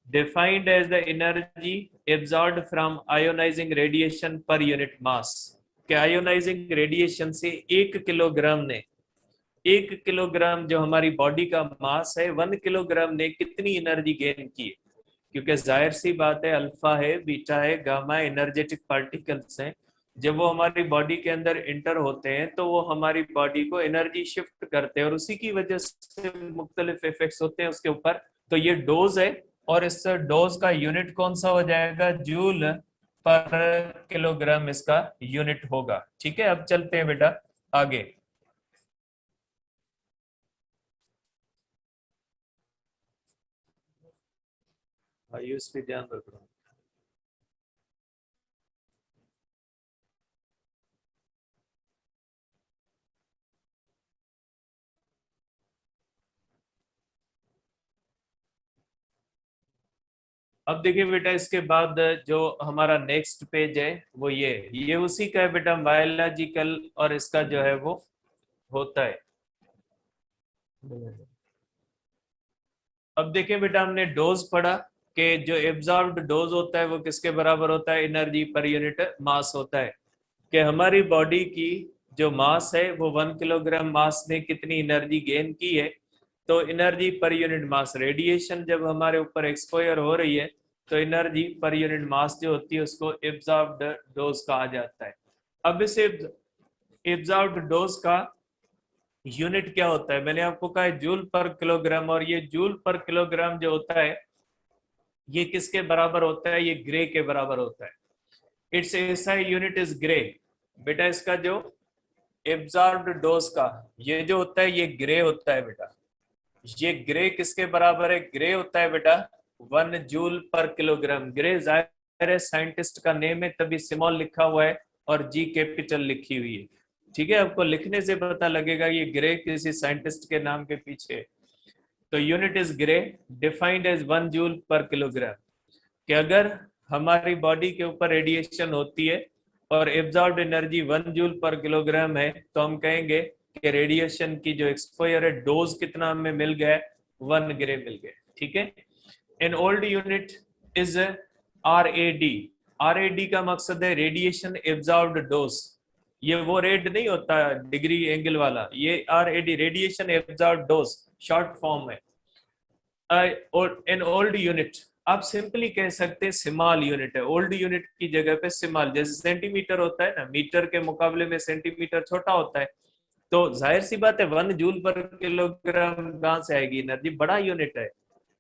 defined as the energy absorbed from ionizing radiation per unit mass। कि आयोनाइजिंग रेडिएशन से 1 किलोग्राम ने, 1 किलोग्राम जो हमारी बॉडी का मास है, 1 किलोग्राम ने कितनी एनर्जी गेन की है। क्योंकि जाहिर सी बात है, अल्फा है, बीटा है, गामा एनर्जेटिक पार्टिकल्स हैं, जब वो हमारी बॉडी के अंदर इंटर होते हैं तो वो हमारी बॉडी को एनर्जी शिफ्ट करते हैं और उसी की वजह से मुख्तलिफ इफेक्ट्स होते हैं उसके ऊपर। तो ये डोज है और इस डोज का यूनिट कौन सा हो जाएगा, जूल पर किलोग्राम इसका यूनिट होगा। ठीक है, अब चलते हैं बेटा आगे। आयुष पे ध्यान रखना। अब देखिए बेटा, इसके बाद जो हमारा नेक्स्ट पेज है वो ये उसी का है बेटा, बायोलॉजिकल, और इसका जो है वो होता है। अब देखिए बेटा, हमने डोज पढ़ा कि जो एब्जॉर्ब्ड डोज होता है वो किसके बराबर होता है, एनर्जी पर यूनिट मास होता है। कि हमारी बॉडी की जो मास है वो 1 किलोग्राम मास ने कितनी एनर्जी गेन की है, तो energy per unit mass, radiation जब हमारे ऊपर एक्सपोयर हो रही है तो एनर्जी पर यूनिट मास जो होती है उसको एब्जॉर्ब्ड डोज कहा जाता है। अब इस एब्जॉर्ब्ड डोज का यूनिट क्या होता है, मैंने आपको कहा है जूल पर किलोग्राम, और ये जूल पर किलोग्राम जो होता है ये किसके बराबर होता है, ये ग्रे के बराबर होता है। It's SI unit is grey. बेटा इसका जो एब्जॉर्ब्ड डोज का ये जो होता है ये ग्रे होता है बेटा। ये ग्रे किसके बराबर है, ग्रे होता है बेटा 1 जूल पर किलोग्राम। ग्रे जाहिर है साइंटिस्ट का नेम है तभी स्मॉल लिखा हुआ है और जी कैपिटल लिखी हुई है। ठीक है, आपको लिखने से पता लगेगा ये ग्रे किसी साइंटिस्ट के नाम के पीछे है। तो unit is gray, defined as 1 joule per kilogram. कि अगर हमारी बॉडी के ऊपर रेडिएशन होती है और absorbed energy 1 joule per kilogram है तो हम कहेंगे कि रेडिएशन की जो एक्सपोजर है डोज कितना हमें मिल गया है, 1 ग्रे मिल गया। ठीक है, an old unit is RAD। RAD का मकसद है रेडिएशन एब्जॉर्ब्ड डोज। ये वो रेड नहीं होता डिग्री एंगल वाला, ये RAD radiation absorbed dose short form है। एन ओल्ड यूनिट आप सिंपली कह सकते हैं स्मॉल यूनिट है। ओल्ड यूनिट की जगह पे स्मॉल, जैसे सेंटीमीटर होता है ना, मीटर के मुकाबले में सेंटीमीटर छोटा होता है, तो जाहिर सी बात है 1 जूल पर किलोग्राम कहां से आएगी एनर्जी, बड़ा यूनिट है।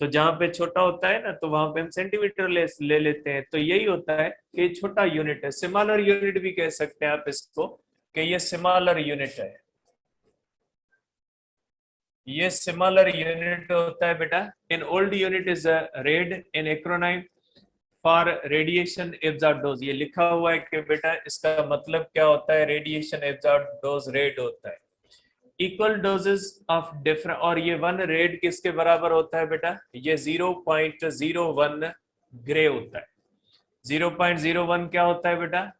तो जहां पे छोटा होता है ना तो वहां पे हम सेंटीमीटर ले लेते हैं। तो यही होता है कि छोटा यूनिट है, स्मॉलर यूनिट भी कह सकते हैं आप इसको कि ये स्मॉलर यूनिट है। ये सिमिलर यूनिट होता है बेटा। An old unit is rad an acronym for radiation absorb dose. ये लिखा हुआ है कि बेटा इसका मतलब क्या होता है, रेडिएशन एब्जॉर्ब डोज रेड होता है। इक्वल डोजेस ऑफ डिफरेंट, और ये 1 रेड किसके बराबर होता है बेटा, ये 0.01 ग्रे होता है। 0.01 क्या होता है बेटा,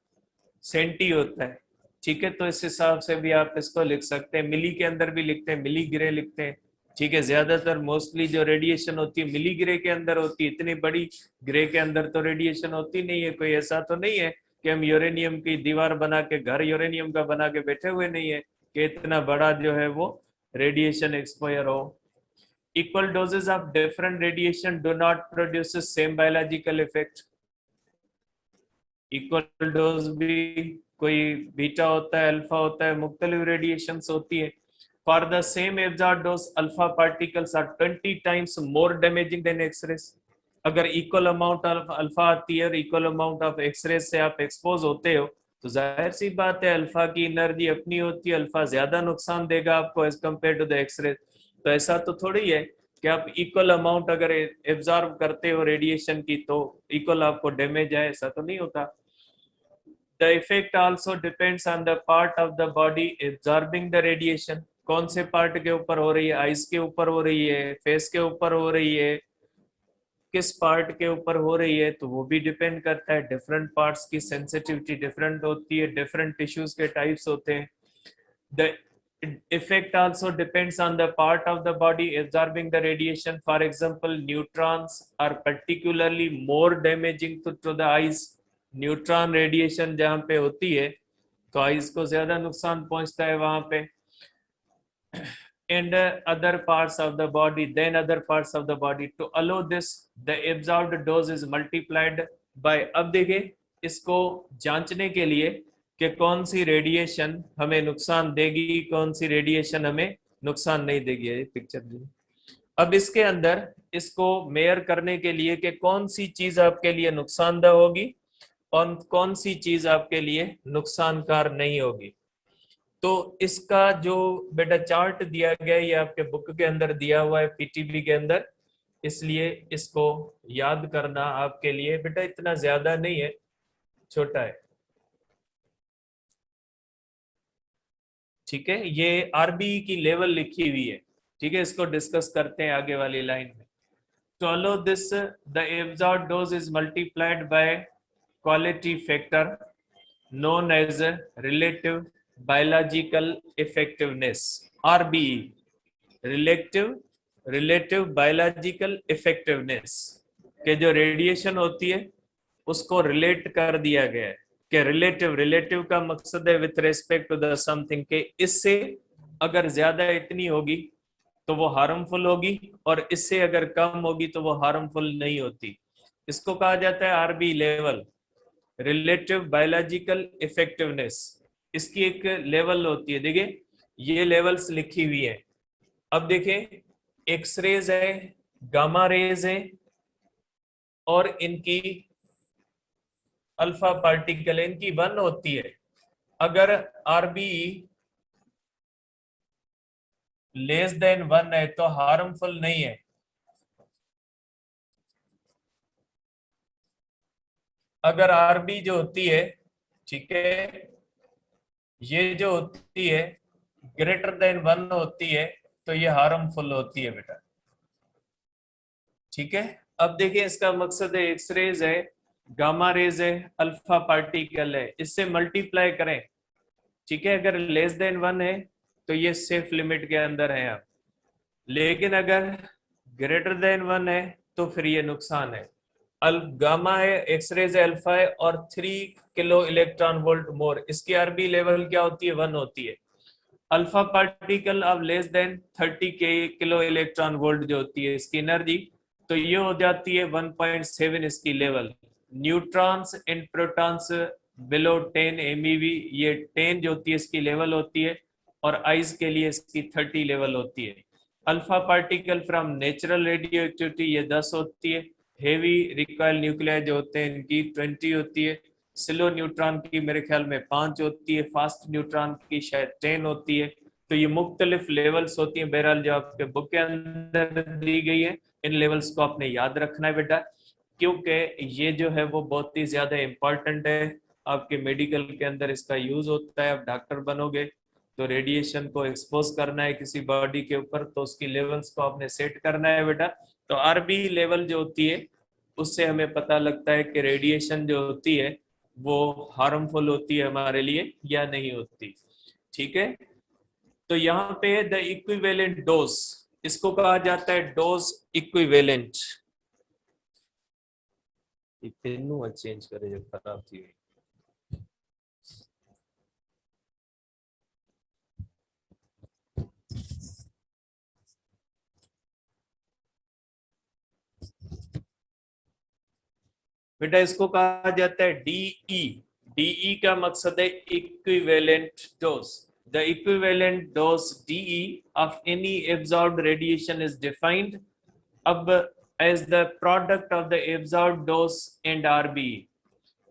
सेंटी होता है। ठीक है, तो इस हिसाब से भी आप इसको लिख सकते हैं, मिली के अंदर भी लिखते हैं, मिली ग्रे लिखते हैं। ठीक है, ज्यादातर मोस्टली जो रेडिएशन होती है मिली ग्रे के अंदर होती है, इतनी बड़ी ग्रे के अंदर तो रेडिएशन होती नहीं है। कोई ऐसा तो नहीं है कि हम यूरेनियम की दीवार बना के, घर यूरेनियम का बना के बैठे हुए नहीं है कि इतना बड़ा जो है वो रेडिएशन एक्सपोजर हो। Equal doses of different radiation do not produce same biological effect. Equal dose भी कोई बीटा होता है, अल्फा होता है, मुख्तलिफ रेडिएशंस होती है। For the same absorb dose alpha particles are 20 times more damaging than X-rays. अगर इक्वल अमाउंट ऑफ अल्फा आती है और इक्वल अमाउंट ऑफ एक्सरेज से आप एक्सपोज होते हो तो जाहिर सी बात है अल्फा की एनर्जी अपनी होती है, अल्फा ज्यादा नुकसान देगा आपको as compare to the X-rays. तो ऐसा तो थोड़ी है कि आप इक्वल अमाउंट अगर एब्जॉर्ब करते हो रेडिएशन की तो इक्वल आपको डैमेज है, ऐसा तो नहीं होता। The effect also depends on the part of the body absorbing the radiation। कौन से पार्ट के ऊपर हो रही है, आइज के ऊपर हो रही है, फेस के ऊपर हो रही है, किस पार्ट के ऊपर हो रही है, तो वो भी डिपेंड करता है। डिफरेंट पार्ट्स की सेंसिटिविटी डिफरेंट होती है, डिफरेंट टिश्यूज के टाइप्स होते हैं। The effect also depends on the part of the body absorbing the radiation. For example, neutrons are particularly more damaging to the eyes। Neutron radiation जहां पे होती है तो आइज को ज्यादा नुकसान पहुंचता है वहां पे। and other parts of the body, then other parts of the body। to allow this the absorbed dose is multiplied by। अब देखिए इसको जांचने के लिए कि कौन सी रेडिएशन हमें नुकसान देगी, कौन सी रेडिएशन हमें नुकसान नहीं देगी, ये पिक्चर दी। अब इसके अंदर इसको मेयर करने के लिए कि कौन सी चीज आपके लिए नुकसानदेह होगी और कौन सी चीज आपके लिए नुकसानकार नहीं होगी। तो इसका जो बेटा चार्ट दिया गया है ये आपके बुक के अंदर दिया हुआ है, पीटीबी के अंदर, इसलिए इसको याद करना आपके लिए बेटा इतना ज्यादा नहीं है, छोटा है। ठीक है, ये आरबी की लेवल लिखी हुई है। ठीक है, इसको डिस्कस करते हैं आगे वाली लाइन में। To allow this, the absorbed dose is multiplied by quality factor known as relative biological effectiveness, RBE। relative biological effectiveness के जो रेडिएशन होती है उसको रिलेट कर दिया गया है कि रिलेटिव का मकसद है with respect to the something, के इससे अगर ज्यादा इतनी होगी तो वो हार्मफुल होगी, और इससे अगर कम होगी तो वो हार्मफुल नहीं होती। इसको कहा जाता है RB level, relative biological effectiveness. इसकी एक लेवल होती है, देखिए ये लेवल्स लिखी हुई है। अब देखें, एक्सरेज है, गामा रेज है, और इनकी अल्फा पार्टिकल, इनकी 1 होती है। अगर आरबी लेस देन 1 है तो हार्मफुल नहीं है। अगर आरबी जो होती है, ठीक है, ये जो होती है ग्रेटर देन 1 होती है, तो ये हार्मफुल होती है बेटा। ठीक है, अब देखिए इसका मकसद है, एक्सरेज है, गामा रेज है, अल्फा पार्टिकल है, इससे मल्टीप्लाई करें। ठीक है, अगर लेस देन 1 है तो ये सेफ लिमिट के अंदर है आप, लेकिन अगर ग्रेटर देन 1 है तो फिर ये नुकसान है। अल गामा है, एक्सरेज है, अल्फा है, और 3 किलो इलेक्ट्रॉन वोल्ट मोर, इसकी आरबी लेवल क्या होती है, 1 होती है। अल्फा पार्टिकल अब लेस देन 30 के किलो इलेक्ट्रॉन वोल्ट जो होती है इसकी एनर्जी, तो ये हो जाती है 1.7 इसकी level. Neutrons and protons below 10 MeV, ये 10 जो होती है इसकी लेवल होती है, और आइस के लिए इसकी 30 लेवल होती है। Alpha particle from natural radio activity ये 10 होती है। हेवी रिकॉइल न्यूक्लियाई जो होते हैं इनकी 20 होती है। स्लो न्यूट्रॉन की मेरे ख्याल में 5 होती है, फास्ट न्यूट्रॉन की शायद 10 होती है। तो ये मुख्तलिफ लेवल्स होती हैं, बहरहाल जो आपके बुक के अंदर दी गई है, इन लेवल्स को आपने याद रखना है बेटा, क्योंकि ये जो है वो बहुत ही ज्यादा इम्पोर्टेंट है। आपके मेडिकल के अंदर इसका यूज होता है, आप डॉक्टर बनोगे तो रेडिएशन को एक्सपोज करना है किसी बॉडी के ऊपर, तो उसकी लेवल्स को आपने सेट करना है बेटा। तो आरबी लेवल जो होती है उससे हमें पता लगता है कि रेडिएशन जो होती है वो हार्मफुल होती है हमारे लिए या नहीं होती। ठीक है, तो यहाँ पे द इक्विवेलेंट डोज, इसको कहा जाता है डोज इक्विवेलेंट। पेन चेंज करे जो खराब थी। बेटा इसको कहा जाता है डीई। डीई का मकसद है equivalent dose. The equivalent dose DE of any absorbed radiation is defined अब as the product of the absorbed dose and RB.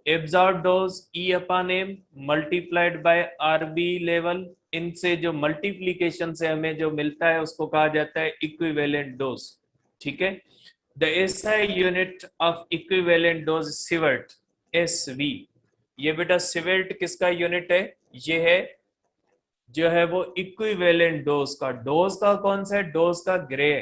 Absorbed dose E upon M multiplied by RB level, इनसे जो multiplication से हमें जो मिलता है उसको कहा जाता है इक्विवेलेंट डोज। ठीक है, the SI unit of equivalent dose sievert, SV। ये बेटा सिवर्ट किसका यूनिट है, ये है जो है वो इक्विवेलेंट डोज का। डोज का कौन सा है, डोज का ग्रे,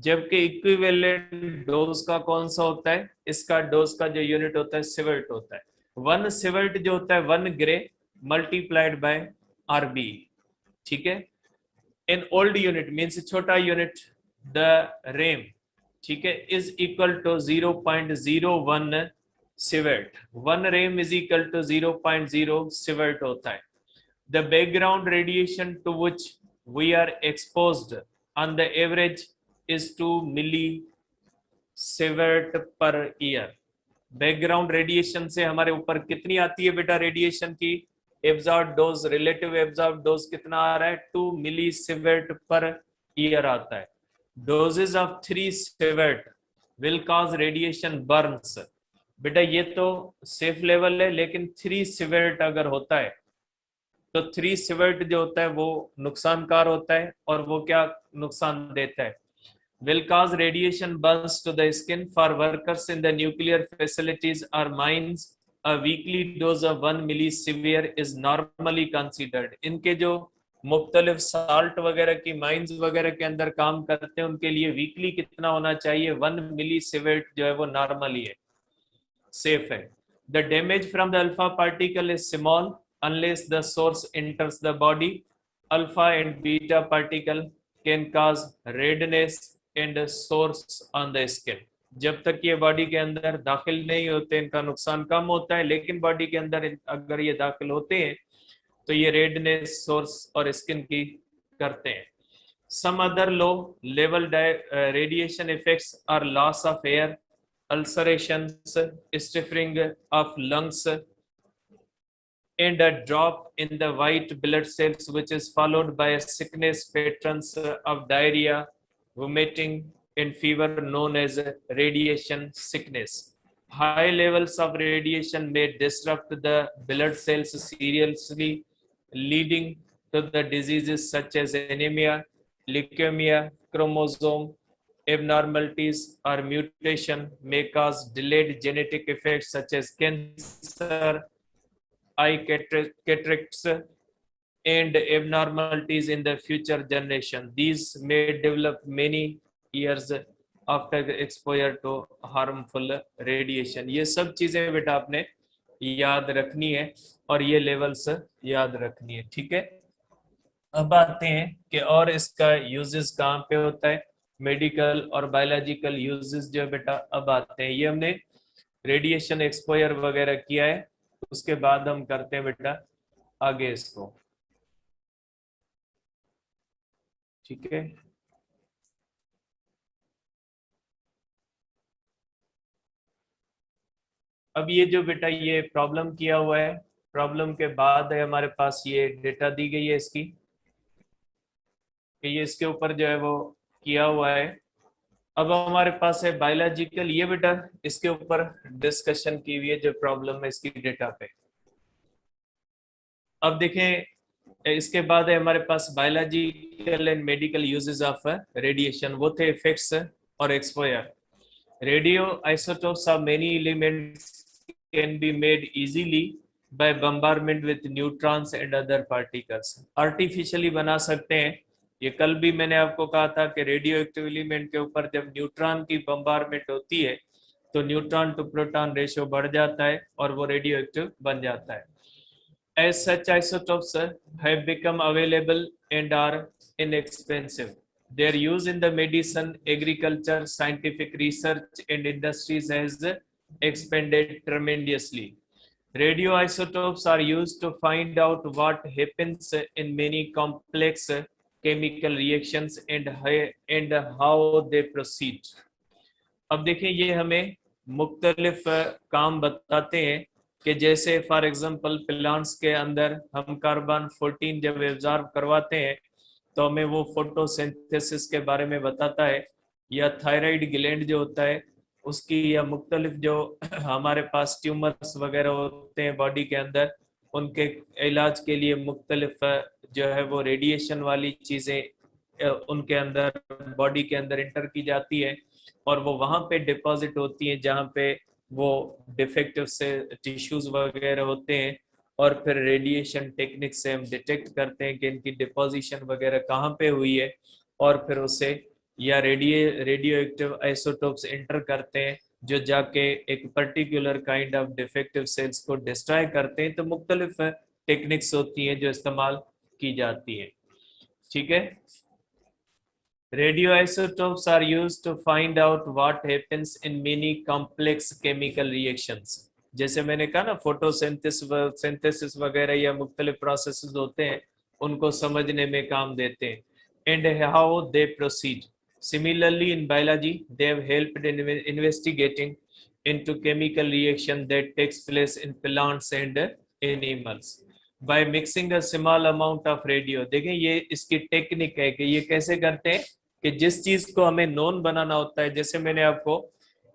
जबकि इक्विवेलेंट डोज का कौन सा होता है, इसका डोज का जो यूनिट होता है सिवर्ट होता है। 1 सिवर्ट जो होता है 1 ग्रे मल्टीप्लाइड बाय RB। ठीक है, इन ओल्ड यूनिट मीन्स छोटा यूनिट, द रेम, ठीक है, is equal to 0.01 sievert. 1 rem is equal to 0.0 sievert होता है। The background radiation to which we are exposed on the average is 2 millisievert per year. Background radiation से हमारे ऊपर कितनी आती है बेटा रेडिएशन की, absorb dose, relative absorb dose कितना आ रहा है, 2 मिलीसिवर्ट पर ईयर आता है। Doses of 3 sievert will cause radiation burns. बेटा ये तो सेफ लेवल है, लेकिन 3 सिवर्ट अगर होता है तो 3 सिवर्ट जो होता है वो नुकसानकार होता है, और वो क्या नुकसान देता है, will cause radiation burns to the skin. For workers in the nuclear facilities or mines, a weekly dose of 1 millisivir is normally considered. इनके जो मुख्तलिफ साल्ट वगैरह की माइंस वगैरह के अंदर काम करते हैं उनके लिए वीकली कितना होना चाहिए, 1 मिलीसिवर्ट जो है वो नॉर्मली है, सेफ है। The damage from the alpha particle is small unless the source enters the body. Alpha and beta particle can cause redness and sores on the skin. जब तक ये बॉडी के अंदर दाखिल नहीं होते इनका नुकसान कम होता है, लेकिन बॉडी के अंदर अगर ये दाखिल होते हैं तो ये रेडनेस, सोर्स और स्किन की करते हैं। Some other low level radiation effects are loss of air, ulcerations, stiffening of lungs, and a drop in the white blood cells, which is followed by a sickness patterns of diarrhea, vomiting, and fever known as radiation sickness. High levels of radiation may disrupt the blood cells seriously, leading to the diseases such as anemia, leukemia, chromosome abnormalities, or mutation may cause delayed genetic effects such as cancer, eye cataracts, and abnormalities in the future generation. These may develop many years after exposure to harmful radiation. ये सब चीजें बेटा आपने याद रखनी है और ये लेवल्स याद रखनी है, ठीक है। अब आते हैं कि और इसका यूजेस कहाँ पे होता है, मेडिकल और बायोलॉजिकल यूजेस जो है बेटा अब आते हैं। ये हमने रेडिएशन एक्सपोजर वगैरह किया है, उसके बाद हम करते हैं बेटा आगे इसको, ठीक है। अब ये जो बेटा ये प्रॉब्लम किया हुआ है, प्रॉब्लम के बाद है हमारे पास ये डेटा दी गई है इसकी, कि ये इसके ऊपर जो है वो किया हुआ है। अब हमारे पास है बायोलॉजिकल, ये बेटा इसके ऊपर डिस्कशन की हुई है जो प्रॉब्लम है इसकी डेटा पे। अब देखें इसके बाद है हमारे पास biological and medical uses of radiation, वो थे इफेक्ट्स और exposure. Radioisotopes of many elements can be made easily by bombardment with neutrons and other particles. Artificially बना सकते हैं। ये कल भी मैंने आपको कहा था कि रेडियो एक्टिव एलिमेंट के ऊपर जब न्यूट्रॉन की बम्बारमेंट होती है तो न्यूट्रॉन टू प्रोटॉन रेशियो बढ़ जाता है और वो रेडियो एक्टिव बन जाता है। As such isotopes have become available and are inexpensive. Their use in the medicine, agriculture, scientific research, and industries has expanded tremendously. Radioisotopes are used to find out what happens in many complex chemical reactions and how they proceed. अब देखें ये हमें मुख्तलिफ काम बताते हैं कि जैसे फॉर एग्जांपल प्लांट्स के अंदर हम कार्बन 14 जब एब्जॉर्ब करवाते हैं तो हमें वो फोटोसिंथेसिस के बारे में बताता है, या थायराइड ग्लैंड जो होता है उसकी, या मुख्तलिफ जो हमारे पास ट्यूमर्स वगैरह होते हैं बॉडी के अंदर, उनके इलाज के लिए मुख्तलिफ जो है वो रेडिएशन वाली चीज़ें उनके अंदर बॉडी के अंदर इंटर की जाती है और वो वहाँ पे डिपॉजिट होती हैं जहाँ पे वो डिफेक्टिव से टिश्यूज वगैरह होते हैं, और फिर रेडिएशन टेक्निक से हम डिटेक्ट करते हैं कि इनकी डिपोजिशन वगैरह कहाँ पे हुई है, और फिर उसे या रेडियो एक्टिव आइसोटोप्स इंटर करते हैं जो जाके एक particular kind of defective cells को डिस्ट्रॉय करते हैं। तो मुख्तलिफ टेक्निक्स होती हैं जो इस्तेमाल की जाती हैं, ठीक है। Radioisotopes are used to find out what happens in many complex chemical reactions. जैसे मैंने कहा ना फोटोसिंथेसिस वगैरह या मुख्तलिफ प्रोसेसेस होते हैं उनको समझने में काम देते हैं, and how they proceed. Similarly, in biology, they have helped in investigating into chemical reaction that takes place in plants and animals. By mixing a small amount of radio, देखें ये इसकी टेक्निक है कि ये कैसे करते हैं कि जिस चीज को हमें नॉन बनाना होता है, जैसे मैंने आपको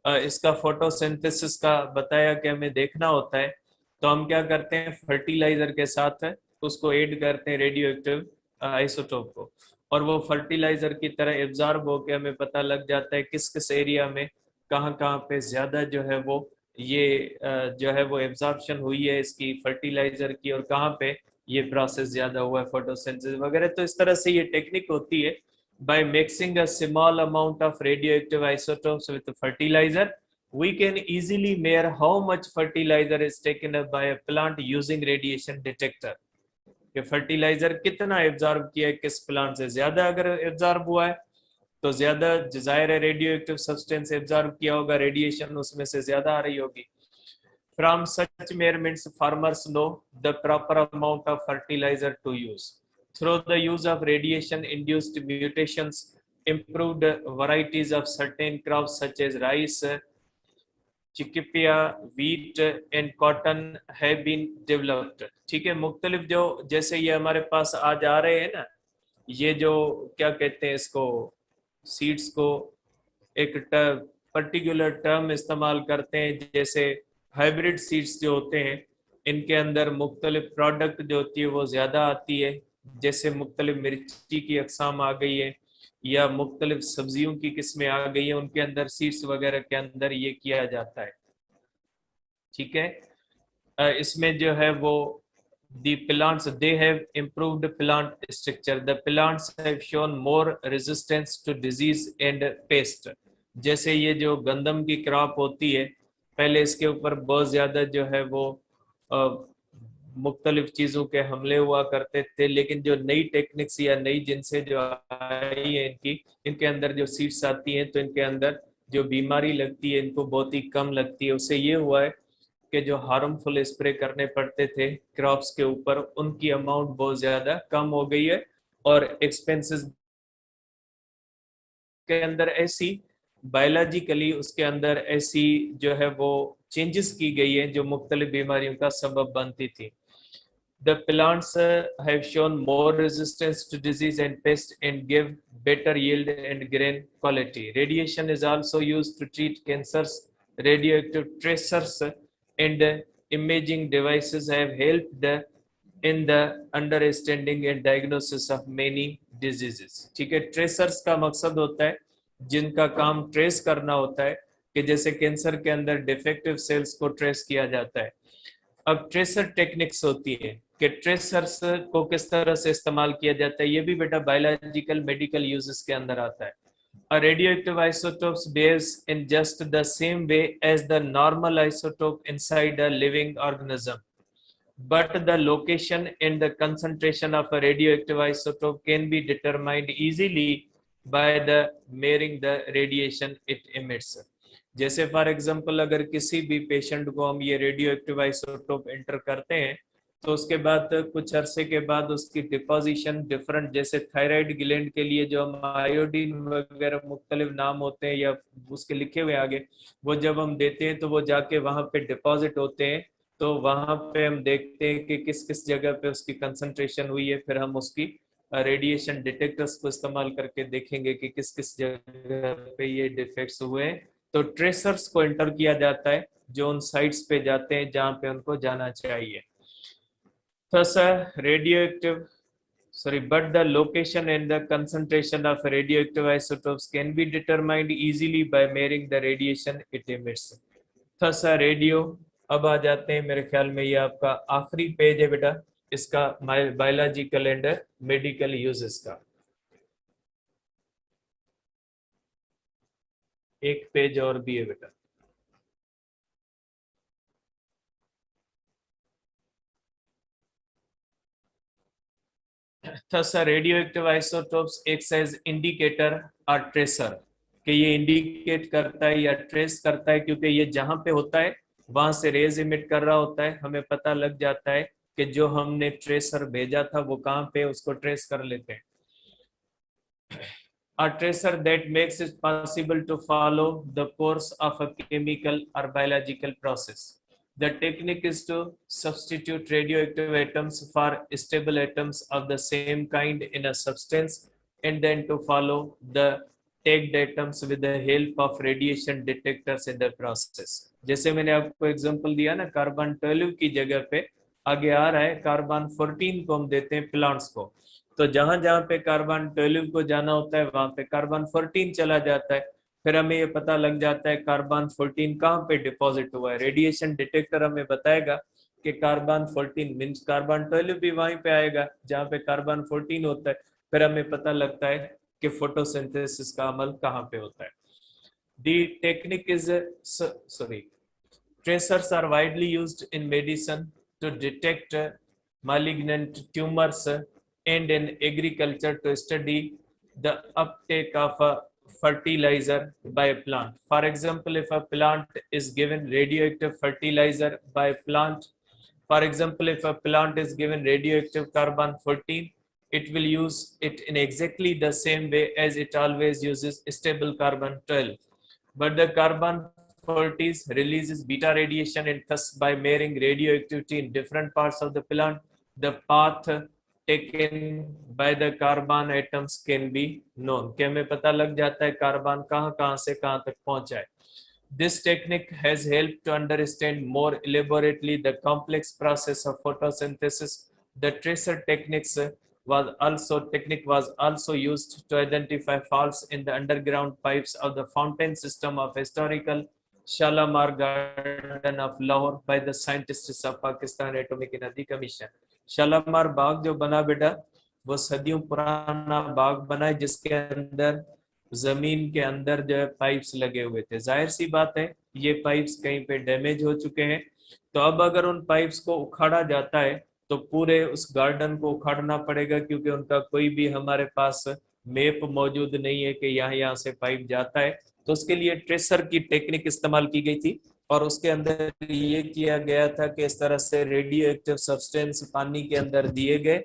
इसका फोटोसिंथेसिस का बताया कि हमें देखना होता है, तो हम क्या करते हैं फर्टिलाइजर के साथ उसको ऐड करते हैं रेडियो एक्टिव आइसोटोप को, और वो फर्टिलाइजर की तरह एब्जॉर्ब होकर हमें पता लग जाता है किस किस एरिया में कहाँ कहाँ पे ज्यादा जो है वो ये जो है वो एब्जॉर्प्शन हुई है इसकी फर्टिलाइजर की, और कहाँ पे ये प्रोसेस ज्यादा हुआ है फोटोसिंथेसिस वगैरह। तो इस तरह से ये टेक्निक होती है। By mixing a small amount of radioactive isotopes with fertilizer, we can easily measure how much fertilizer is taken up by a plant using radiation detector. कि फर्टिलाइजर कितना एब्जॉर्ब किया है किस प्लांट से, ज्यादा अगर एब्जॉर्ब हुआ है तो ज्यादा जाहिर है रेडियो एक्टिव सब्सटेंस एब्जॉर्ब किया होगा, रेडिएशन उसमें से ज्यादा आ रही होगी। From such measurements, farmers know the proper amount of fertilizer to use. through the use of radiation induced mutations, improved varieties of certain crops such as rice, चिकिपिया, wheat and cotton have been developed. ठीक है, मुख्तलिफ जो जैसे ये हमारे पास आज आ रहे हैं ना, ये जो क्या कहते हैं इसको, सीड्स को एक पर्टिकुलर टर्म इस्तेमाल करते हैं, जैसे हाइब्रिड सीड्स जो होते हैं इनके अंदर मुख्तलिफ प्रोडक्ट जो होती है वो ज़्यादा आती है, जैसे मुख्तलिफ मिर्ची की अकसाम आ गई है या मुख्तलिफ सब्जियों की किस्में आ गई है, उनके अंदर सीड्स वगैरह के अंदर ये किया जाता है। ठीक है, इसमें जो है वो the plants they have improved plant structure, the plants have shown more resistance to disease and pest. जैसे ये जो गंदम की क्रॉप होती है, पहले इसके ऊपर बहुत ज्यादा जो है वो मुख्तलिफ चीजों के हमले हुआ करते थे, लेकिन जो नई टेक्निक्स या नई जिनसे जो आई है इनके अंदर जो सीड्स आती हैं तो इनके अंदर जो बीमारी लगती है इनको बहुत ही कम लगती है। उससे ये हुआ है कि जो हार्मफुल स्प्रे करने पड़ते थे क्रॉप्स के ऊपर उनकी अमाउंट बहुत ज्यादा कम हो गई है, और एक्सपेंसेस के अंदर ऐसी बायोलॉजिकली उसके अंदर ऐसी जो है वो चेंजेस की गई है जो मुख्तलिफ बीमारियों का सबब बनती थी। The plants have shown more resistance to disease and pest and give better yield and grain quality. Radiation is also used to treat cancers. Radioactive tracers and imaging devices have helped in the understanding and diagnosis of many diseases. ठीक है, tracers का मकसद होता है जिनका काम trace करना होता है, कि जैसे कैंसर के अंदर डिफेक्टिव सेल्स को ट्रेस किया जाता है। अब ट्रेसर टेक्निक्स होती है कि ट्रेसर्स को किस तरह से इस्तेमाल किया जाता है, ये भी बेटा बायोलॉजिकल मेडिकल यूजेस के अंदर आता है। A radioactive isotopes behaves in just the same way as the normal isotope inside a living organism, but the location and the concentration of a radioactive isotope can be determined easily by the measuring the radiation it emits. जैसे for example अगर किसी भी patient को हम ये radio active isotope enter करते हैं तो उसके बाद कुछ अरसे के बाद उसकी डिपोजिशन डिफरेंट, जैसे थायराइड ग्लैंड के लिए जो हम आयोडीन वगैरह मुख्तलिफ नाम होते हैं या उसके लिखे हुए आगे, वो जब हम देते हैं तो वो जाके वहाँ पे डिपॉजिट होते हैं, तो वहाँ पे हम देखते हैं कि किस किस जगह पे उसकी कंसंट्रेशन हुई है, फिर हम उसकी रेडिएशन डिटेक्टर्स को इस्तेमाल करके देखेंगे कि किस किस जगह पे ये डिफेक्ट्स हुए हैं। तो ट्रेसर्स को एंटर किया जाता है जो उन साइट्स पे जाते हैं जहां पे उनको जाना चाहिए। Thus, but the location and the concentration of radioactive isotopes can be determined easily by measuring the radiation it emits. Thus, radio, अब आ जाते हैं, मेरे ख्याल में ये आपका आखिरी पेज है बेटा इसका बायोलॉजिकल एंड मेडिकल यूजेस का। एक पेज और भी है बेटा। Thus, radioactive isotopes acts as indicator or tracer, कि ये इंडिकेट करता है या ट्रेस करता है, क्योंकि ये जहां पे होता है वहां से रेज इमिट कर रहा होता है, हमें पता लग जाता है कि जो हमने ट्रेसर भेजा था वो कहां पे, उसको ट्रेस कर लेते हैं। A tracer that makes it possible to follow the course of a chemical or biological process. The technique is to substitute radioactive atoms for stable atoms of the same kind in a substance and then to follow the tagged atoms with the help of radiation detectors in the process. जैसे मैंने आपको example दिया ना, carbon 12 की जगह पे आगे आ रहा है कार्बन 14 को हम देते हैं प्लांट्स को, तो जहां जहां पे कार्बन 12 को जाना होता है वहां पे कार्बन 14 चला जाता है, फिर हमें ये पता लग जाता है कार्बन 14 कहाँ पे डिपॉजिट हुआ है। रेडिएशन डिटेक्टर हमें बताएगा कि कार्बन 14 मीन्स कार्बन 12 भी वहीं पे आएगा जहाँ पे कार्बन 14 होता है, फिर हमें पता लगता है कि फोटोसिंथेसिस का अमल कहाँ पे होता है। The technique is tracers are widely used in medicine to detect malignant tumors and in agriculture to study the uptake of a fertilizer by a plant. For example, if a plant is given radioactive fertilizer by a plant, for example, if a plant is given radioactive carbon 14 it will use it in exactly the same way as it always uses stable carbon 12. But the carbon 40 releases beta radiation, and thus by measuring radioactivity in different parts of the plant, the path taken by the carbon atoms can be known. कि हमें पता लग जाता है carbon कहाँ से कहाँ तक पहुंचा है. This technique has helped to understand more elaborately the complex process of photosynthesis. The tracer technique was also used to identify faults in the underground pipes of the fountain system of historical Shalamar Garden of Lahore by the scientists of Pakistan Atomic Energy Commission. Shalimar बाग जो बना बेटा, वो सदियों पुराना बाग बना है जिसके अंदर जमीन के अंदर जो है पाइप्स लगे हुए थे. जाहिर सी बात है ये पाइप्स कहीं पे डैमेज हो चुके हैं, तो अब अगर उन पाइप्स को उखाड़ा जाता है तो पूरे उस गार्डन को उखाड़ना पड़ेगा, क्योंकि उनका कोई भी हमारे पास मैप मौजूद नहीं है कि यहाँ से पाइप जाता है. तो उसके लिए ट्रेसर की टेक्निक इस्तेमाल की गई थी, और उसके अंदर ये किया गया था कि इस तरह से रेडियो एक्टिव सब्सटेंस पानी के अंदर दिए गए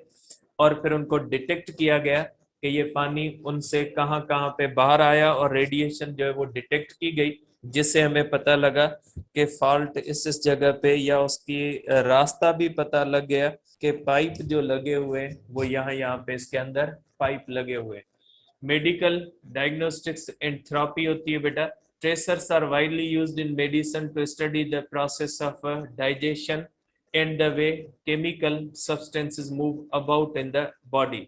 और फिर उनको डिटेक्ट किया गया कि ये पानी उनसे कहाँ कहाँ पे बाहर आया, और रेडिएशन जो है वो डिटेक्ट की गई, जिससे हमें पता लगा कि फॉल्ट इस जगह पे, या उसकी रास्ता भी पता लग गया कि पाइप जो लगे हुए वो यहाँ पे इसके अंदर पाइप लगे हुए. मेडिकल डायग्नोस्टिक्स एंड थेरेपी होती है बेटा. Tracers are widely used in medicine to study the process of digestion and the way chemical substances move about in the body.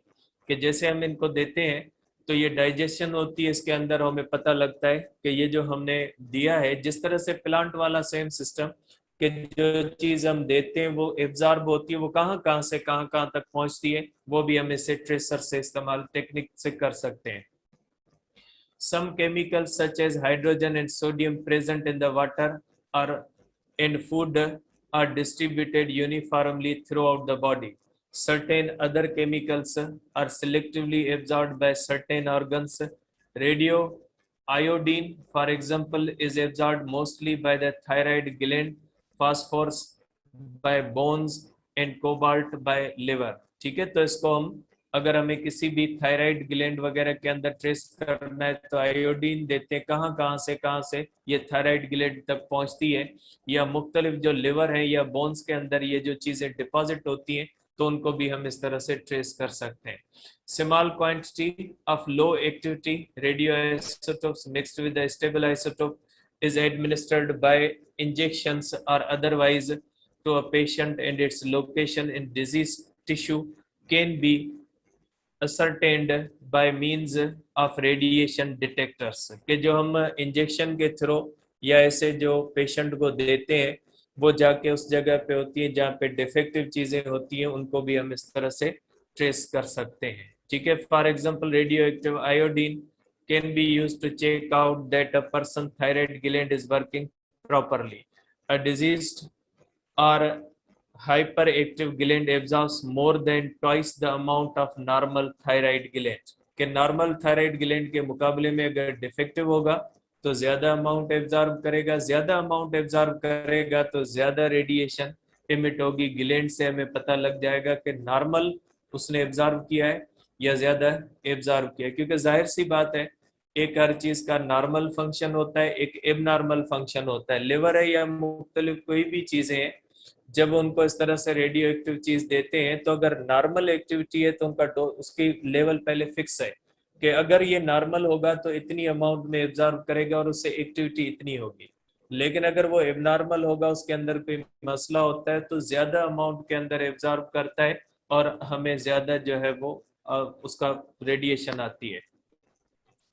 कि जैसे हम इनको देते हैं तो ये डाइजेशन होती है इसके अंदर, हमें पता लगता है कि ये जो हमने दिया है, जिस तरह से प्लांट वाला सेम सिस्टम कि जो चीज हम देते हैं वो एब्जॉर्ब होती है, वो कहाँ से कहाँ तक पहुंचती है, वो भी हम इसे ट्रेसर से इस्तेमाल टेक्निक से कर सकते हैं. Some chemicals such as hydrogen and sodium present in the water or in food are distributed uniformly throughout the body. Certain other chemicals are selectively absorbed by certain organs. Radio iodine, for example, is absorbed mostly by the thyroid gland, phosphorus by bones and cobalt by liver. ठीक है, तो इसको हम अगर हमें किसी भी thyroid gland वगैरह के अंदर ट्रेस करना है तो आयोडीन देते हैं, कहाँ से ये थायराइड ग्लैंड तक पहुंचती है, या मुख्तलिफ जो लिवर है या बोन्स के अंदर ये जो चीजें डिपॉजिट होती हैं, तो उनको भी हम इस तरह से ट्रेस कर सकते हैं. Small quantity of low activity radio isotopes mixed with the stable isotope is administered by injections or otherwise to a patient, and its location in diseased tissue can be ascertained by means of radiation detectors. कि जो हम injection के through या ऐसे जो patient को देते हैं वो जाके उस जगह पे होती है जहाँ पे डिफेक्टिव चीजें होती हैं, उनको भी हम इस तरह से ट्रेस कर सकते हैं. ठीक है, for example radio active iodine can be used to check out that a person's thyroid gland is working properly. A diseased or hyperactive gland absorbs more than twice the amount of normal thyroid gland. कि normal thyroid gland के मुकाबले में अगर defective होगा तो ज्यादा amount absorb करेगा, ज्यादा अमाउंट एब्जॉर्ब करेगा तो ज्यादा रेडिएशन इमिट होगी ग्लैंड से. हमें पता लग जाएगा कि नॉर्मल उसने एब्जॉर्ब किया है या ज्यादा एब्जॉर्ब किया है, क्योंकि जाहिर सी बात है एक हर चीज का नॉर्मल फंक्शन होता है, एक एबनॉर्मल फंक्शन होता है. लिवर है या मुख्तलिफ कोई भी चीजें हैं, जब उनको इस तरह से रेडियो एक्टिव चीज देते हैं तो अगर नॉर्मल एक्टिविटी है तो उनका उसकी लेवल पहले फिक्स है कि अगर ये नॉर्मल होगा तो इतनी अमाउंट में एब्जॉर्ब करेगा और उससे एक्टिविटी इतनी होगी. लेकिन अगर वो एबनॉर्मल होगा, उसके अंदर कोई मसला होता है, तो ज्यादा अमाउंट के अंदर एब्जॉर्ब करता है और हमें ज्यादा जो है वो उसका रेडिएशन आती है.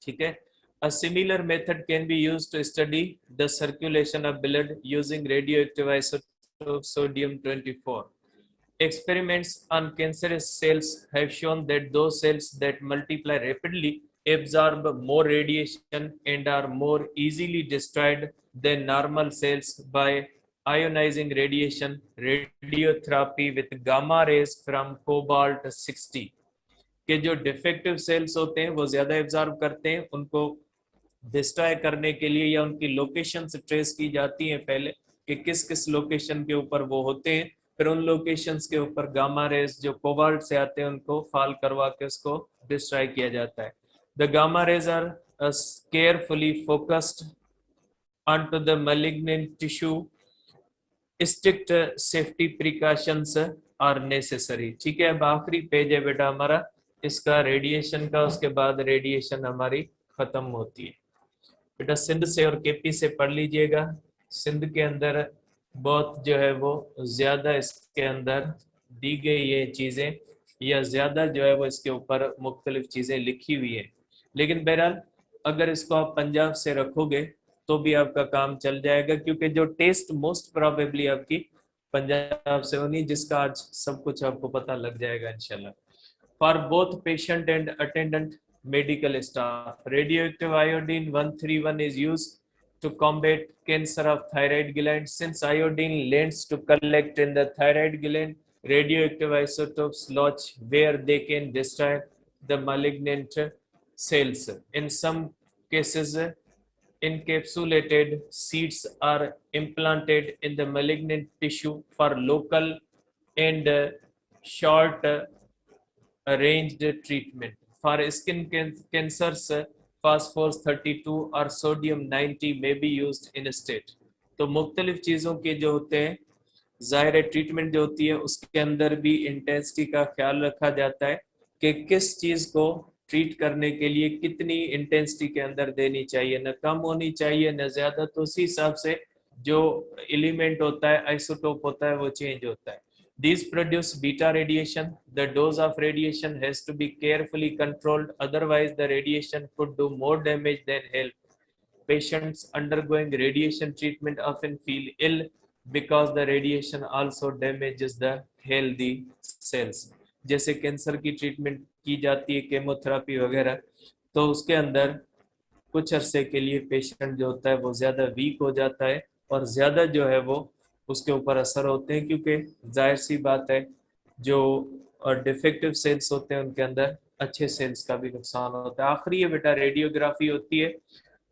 ठीक है. A similar method can be used to study the circulation of blood using radioactive isotope sodium-24. Experiments on cancerous cells have shown that those cells that multiply rapidly absorb more radiation and are more easily destroyed than normal cells by ionizing radiation radiotherapy with gamma rays from cobalt 60. कि जो defective sales होते हैं वो ज्यादा absorb करते हैं, उनको destroy करने के लिए या उनकी लोकेशन से ट्रेस की जाती है पहले कि किस किस लोकेशन के ऊपर वो होते हैं, फिर उन लोकेशंस के ऊपर गामा रेज जो कोबाल्ट से आते हैं उनको फॉल करवा के उसको डिस्ट्रॉय किया जाता है। The gamma rays are carefully focused onto the malignant tissue. Strict safety precautions are necessary। ठीक है, अब आखिरी पेज है बेटा हमारा इसका रेडिएशन का, उसके बाद रेडिएशन हमारी खत्म होती है। बेटा सिंध से और केपी से पढ़ लीजिएगा। सिंध के अंदर बहुत जो है वो ज्यादा इसके अंदर दी गई ये चीजें, या ज्यादा जो है वो इसके ऊपर मुख्तलिफ चीजें लिखी हुई है, लेकिन बहरहाल अगर इसको आप पंजाब से रखोगे तो भी आपका काम चल जाएगा, क्योंकि जो टेस्ट मोस्ट प्रोबेबली आपकी पंजाब से होनी, जिसका आज सब कुछ आपको पता लग जाएगा इंशाल्लाह। For both patient and attendant medical staff, radioactive iodine 131 is used to combat cancer of thyroid gland. Since iodine lends to collect in the thyroid gland, radioactive isotopes lodge where they can destroy the malignant cells. In some cases, encapsulated seeds are implanted in the malignant tissue for local and short ranged treatment. For skin cancers, phosphorus 32 और sodium 90 may be used instead. तो मुख्तलिफ चीज़ों के जो होते हैं ज़ाहिर treatment जो होती है उसके अंदर भी इंटेंसिटी का ख्याल रखा जाता है कि किस चीज़ को ट्रीट करने के लिए कितनी इंटेंसिटी के अंदर देनी चाहिए, न कम होनी चाहिए न ज़्यादा। तो उसी हिसाब से जो एलिमेंट होता है, आइसोटोप होता है, वो चेंज होता है। These produce beta radiation. The dose of radiation has to be carefully controlled, otherwise the radiation could do more damage than help. Patients undergoing radiation treatment often feel ill because the radiation also damages the healthy cells. जैसे cancer की treatment की जाती है chemotherapy वगैरह, तो उसके अंदर कुछ अरसे के लिए पेशेंट जो होता है वो ज़्यादा वीक हो जाता है और ज़्यादा जो है वो उसके ऊपर असर होते हैं, क्योंकि जाहिर सी बात है जो डिफेक्टिव सेल्स होते हैं उनके अंदर अच्छे सेल्स का भी नुकसान होता है। आखिरी ये बेटा रेडियोग्राफी होती है।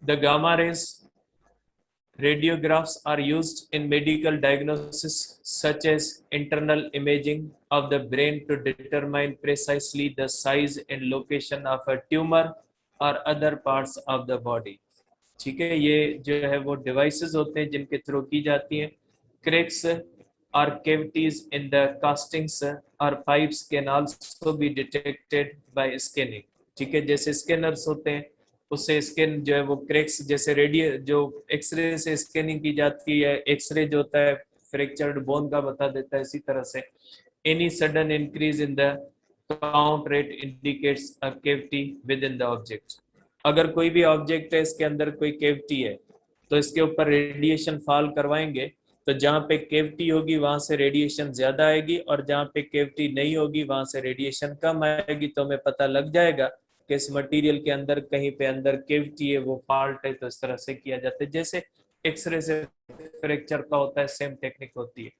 The gamma raise radiographs are used in medical diagnosis such as internal imaging of the brain to determine precisely the size and location of a tumor or other parts of the body। ठीक है, ये जो है वो devices होते हैं जिनके through की जाती हैं। cracks or cavities in the castings or pipes can also be detected by scanning। ठीक है, जैसे स्कैनर्स होते हैं उससे स्कैन जो है वो क्रैक्स, जैसे रेडियो जो एक्सरे से स्कैनिंग की जाती है, एक्सरे जो होता है फ्रैक्चर्ड बोन का बता देता है, इसी तरह से any sudden increase in the count rate indicates a cavity with in the object. अगर कोई भी ऑब्जेक्ट है इसके अंदर कोई कैविटी है तो इसके ऊपर रेडिएशन फॉल करवाएंगे, तो जहाँ पे कैविटी होगी वहां से रेडिएशन ज्यादा आएगी और जहाँ पे कैविटी नहीं होगी वहां से रेडिएशन कम आएगी। तो हमें पता लग जाएगा कि इस मटेरियल के अंदर कहीं पे अंदर कैविटी है, वो फॉल्ट है। तो इस तरह से किया जाता है जैसे एक्सरे से फ्रैक्चर का होता है, सेम टेक्निक होती है।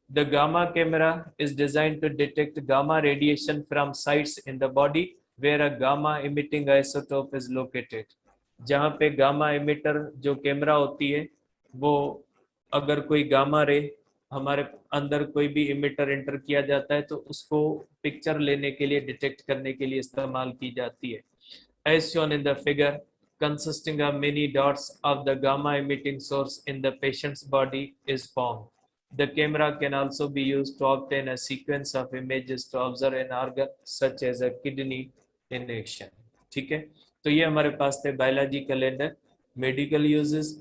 The gamma camera is design to detect gamma radiation from sites in the body where a gamma emitting isotope is located. जहाँ पे गामा इमिटर जो कैमरा होती है वो अगर कोई गामा रे हमारे अंदर कोई भी इमिटर एंटर किया जाता है तो उसको पिक्चर लेने के लिए, डिटेक्ट करने के लिए इस्तेमाल की जाती है। As shown in the figure, consisting of many dots of the gamma emitting source in the patient's body is formed. The camera can also be used to obtain a sequence of images to observe an organ such as a kidney in action। ठीक है, तो ये हमारे पास थे biological and medical uses.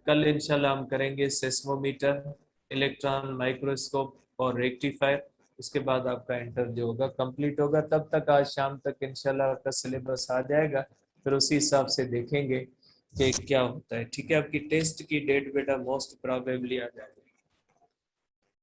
कल इंशाल्लाह हम करेंगे सेस्मोमीटर, इलेक्ट्रॉन माइक्रोस्कोप और रेक्टिफायर। उसके बाद आपका इंटर जो होगा कंप्लीट होगा। तब तक आज शाम तक इंशाल्लाह आपका सिलेबस आ जाएगा, फिर उसी हिसाब से देखेंगे कि क्या होता है। ठीक है, आपकी टेस्ट की डेट बेटा मोस्ट प्रोबेबली आ जाएगी।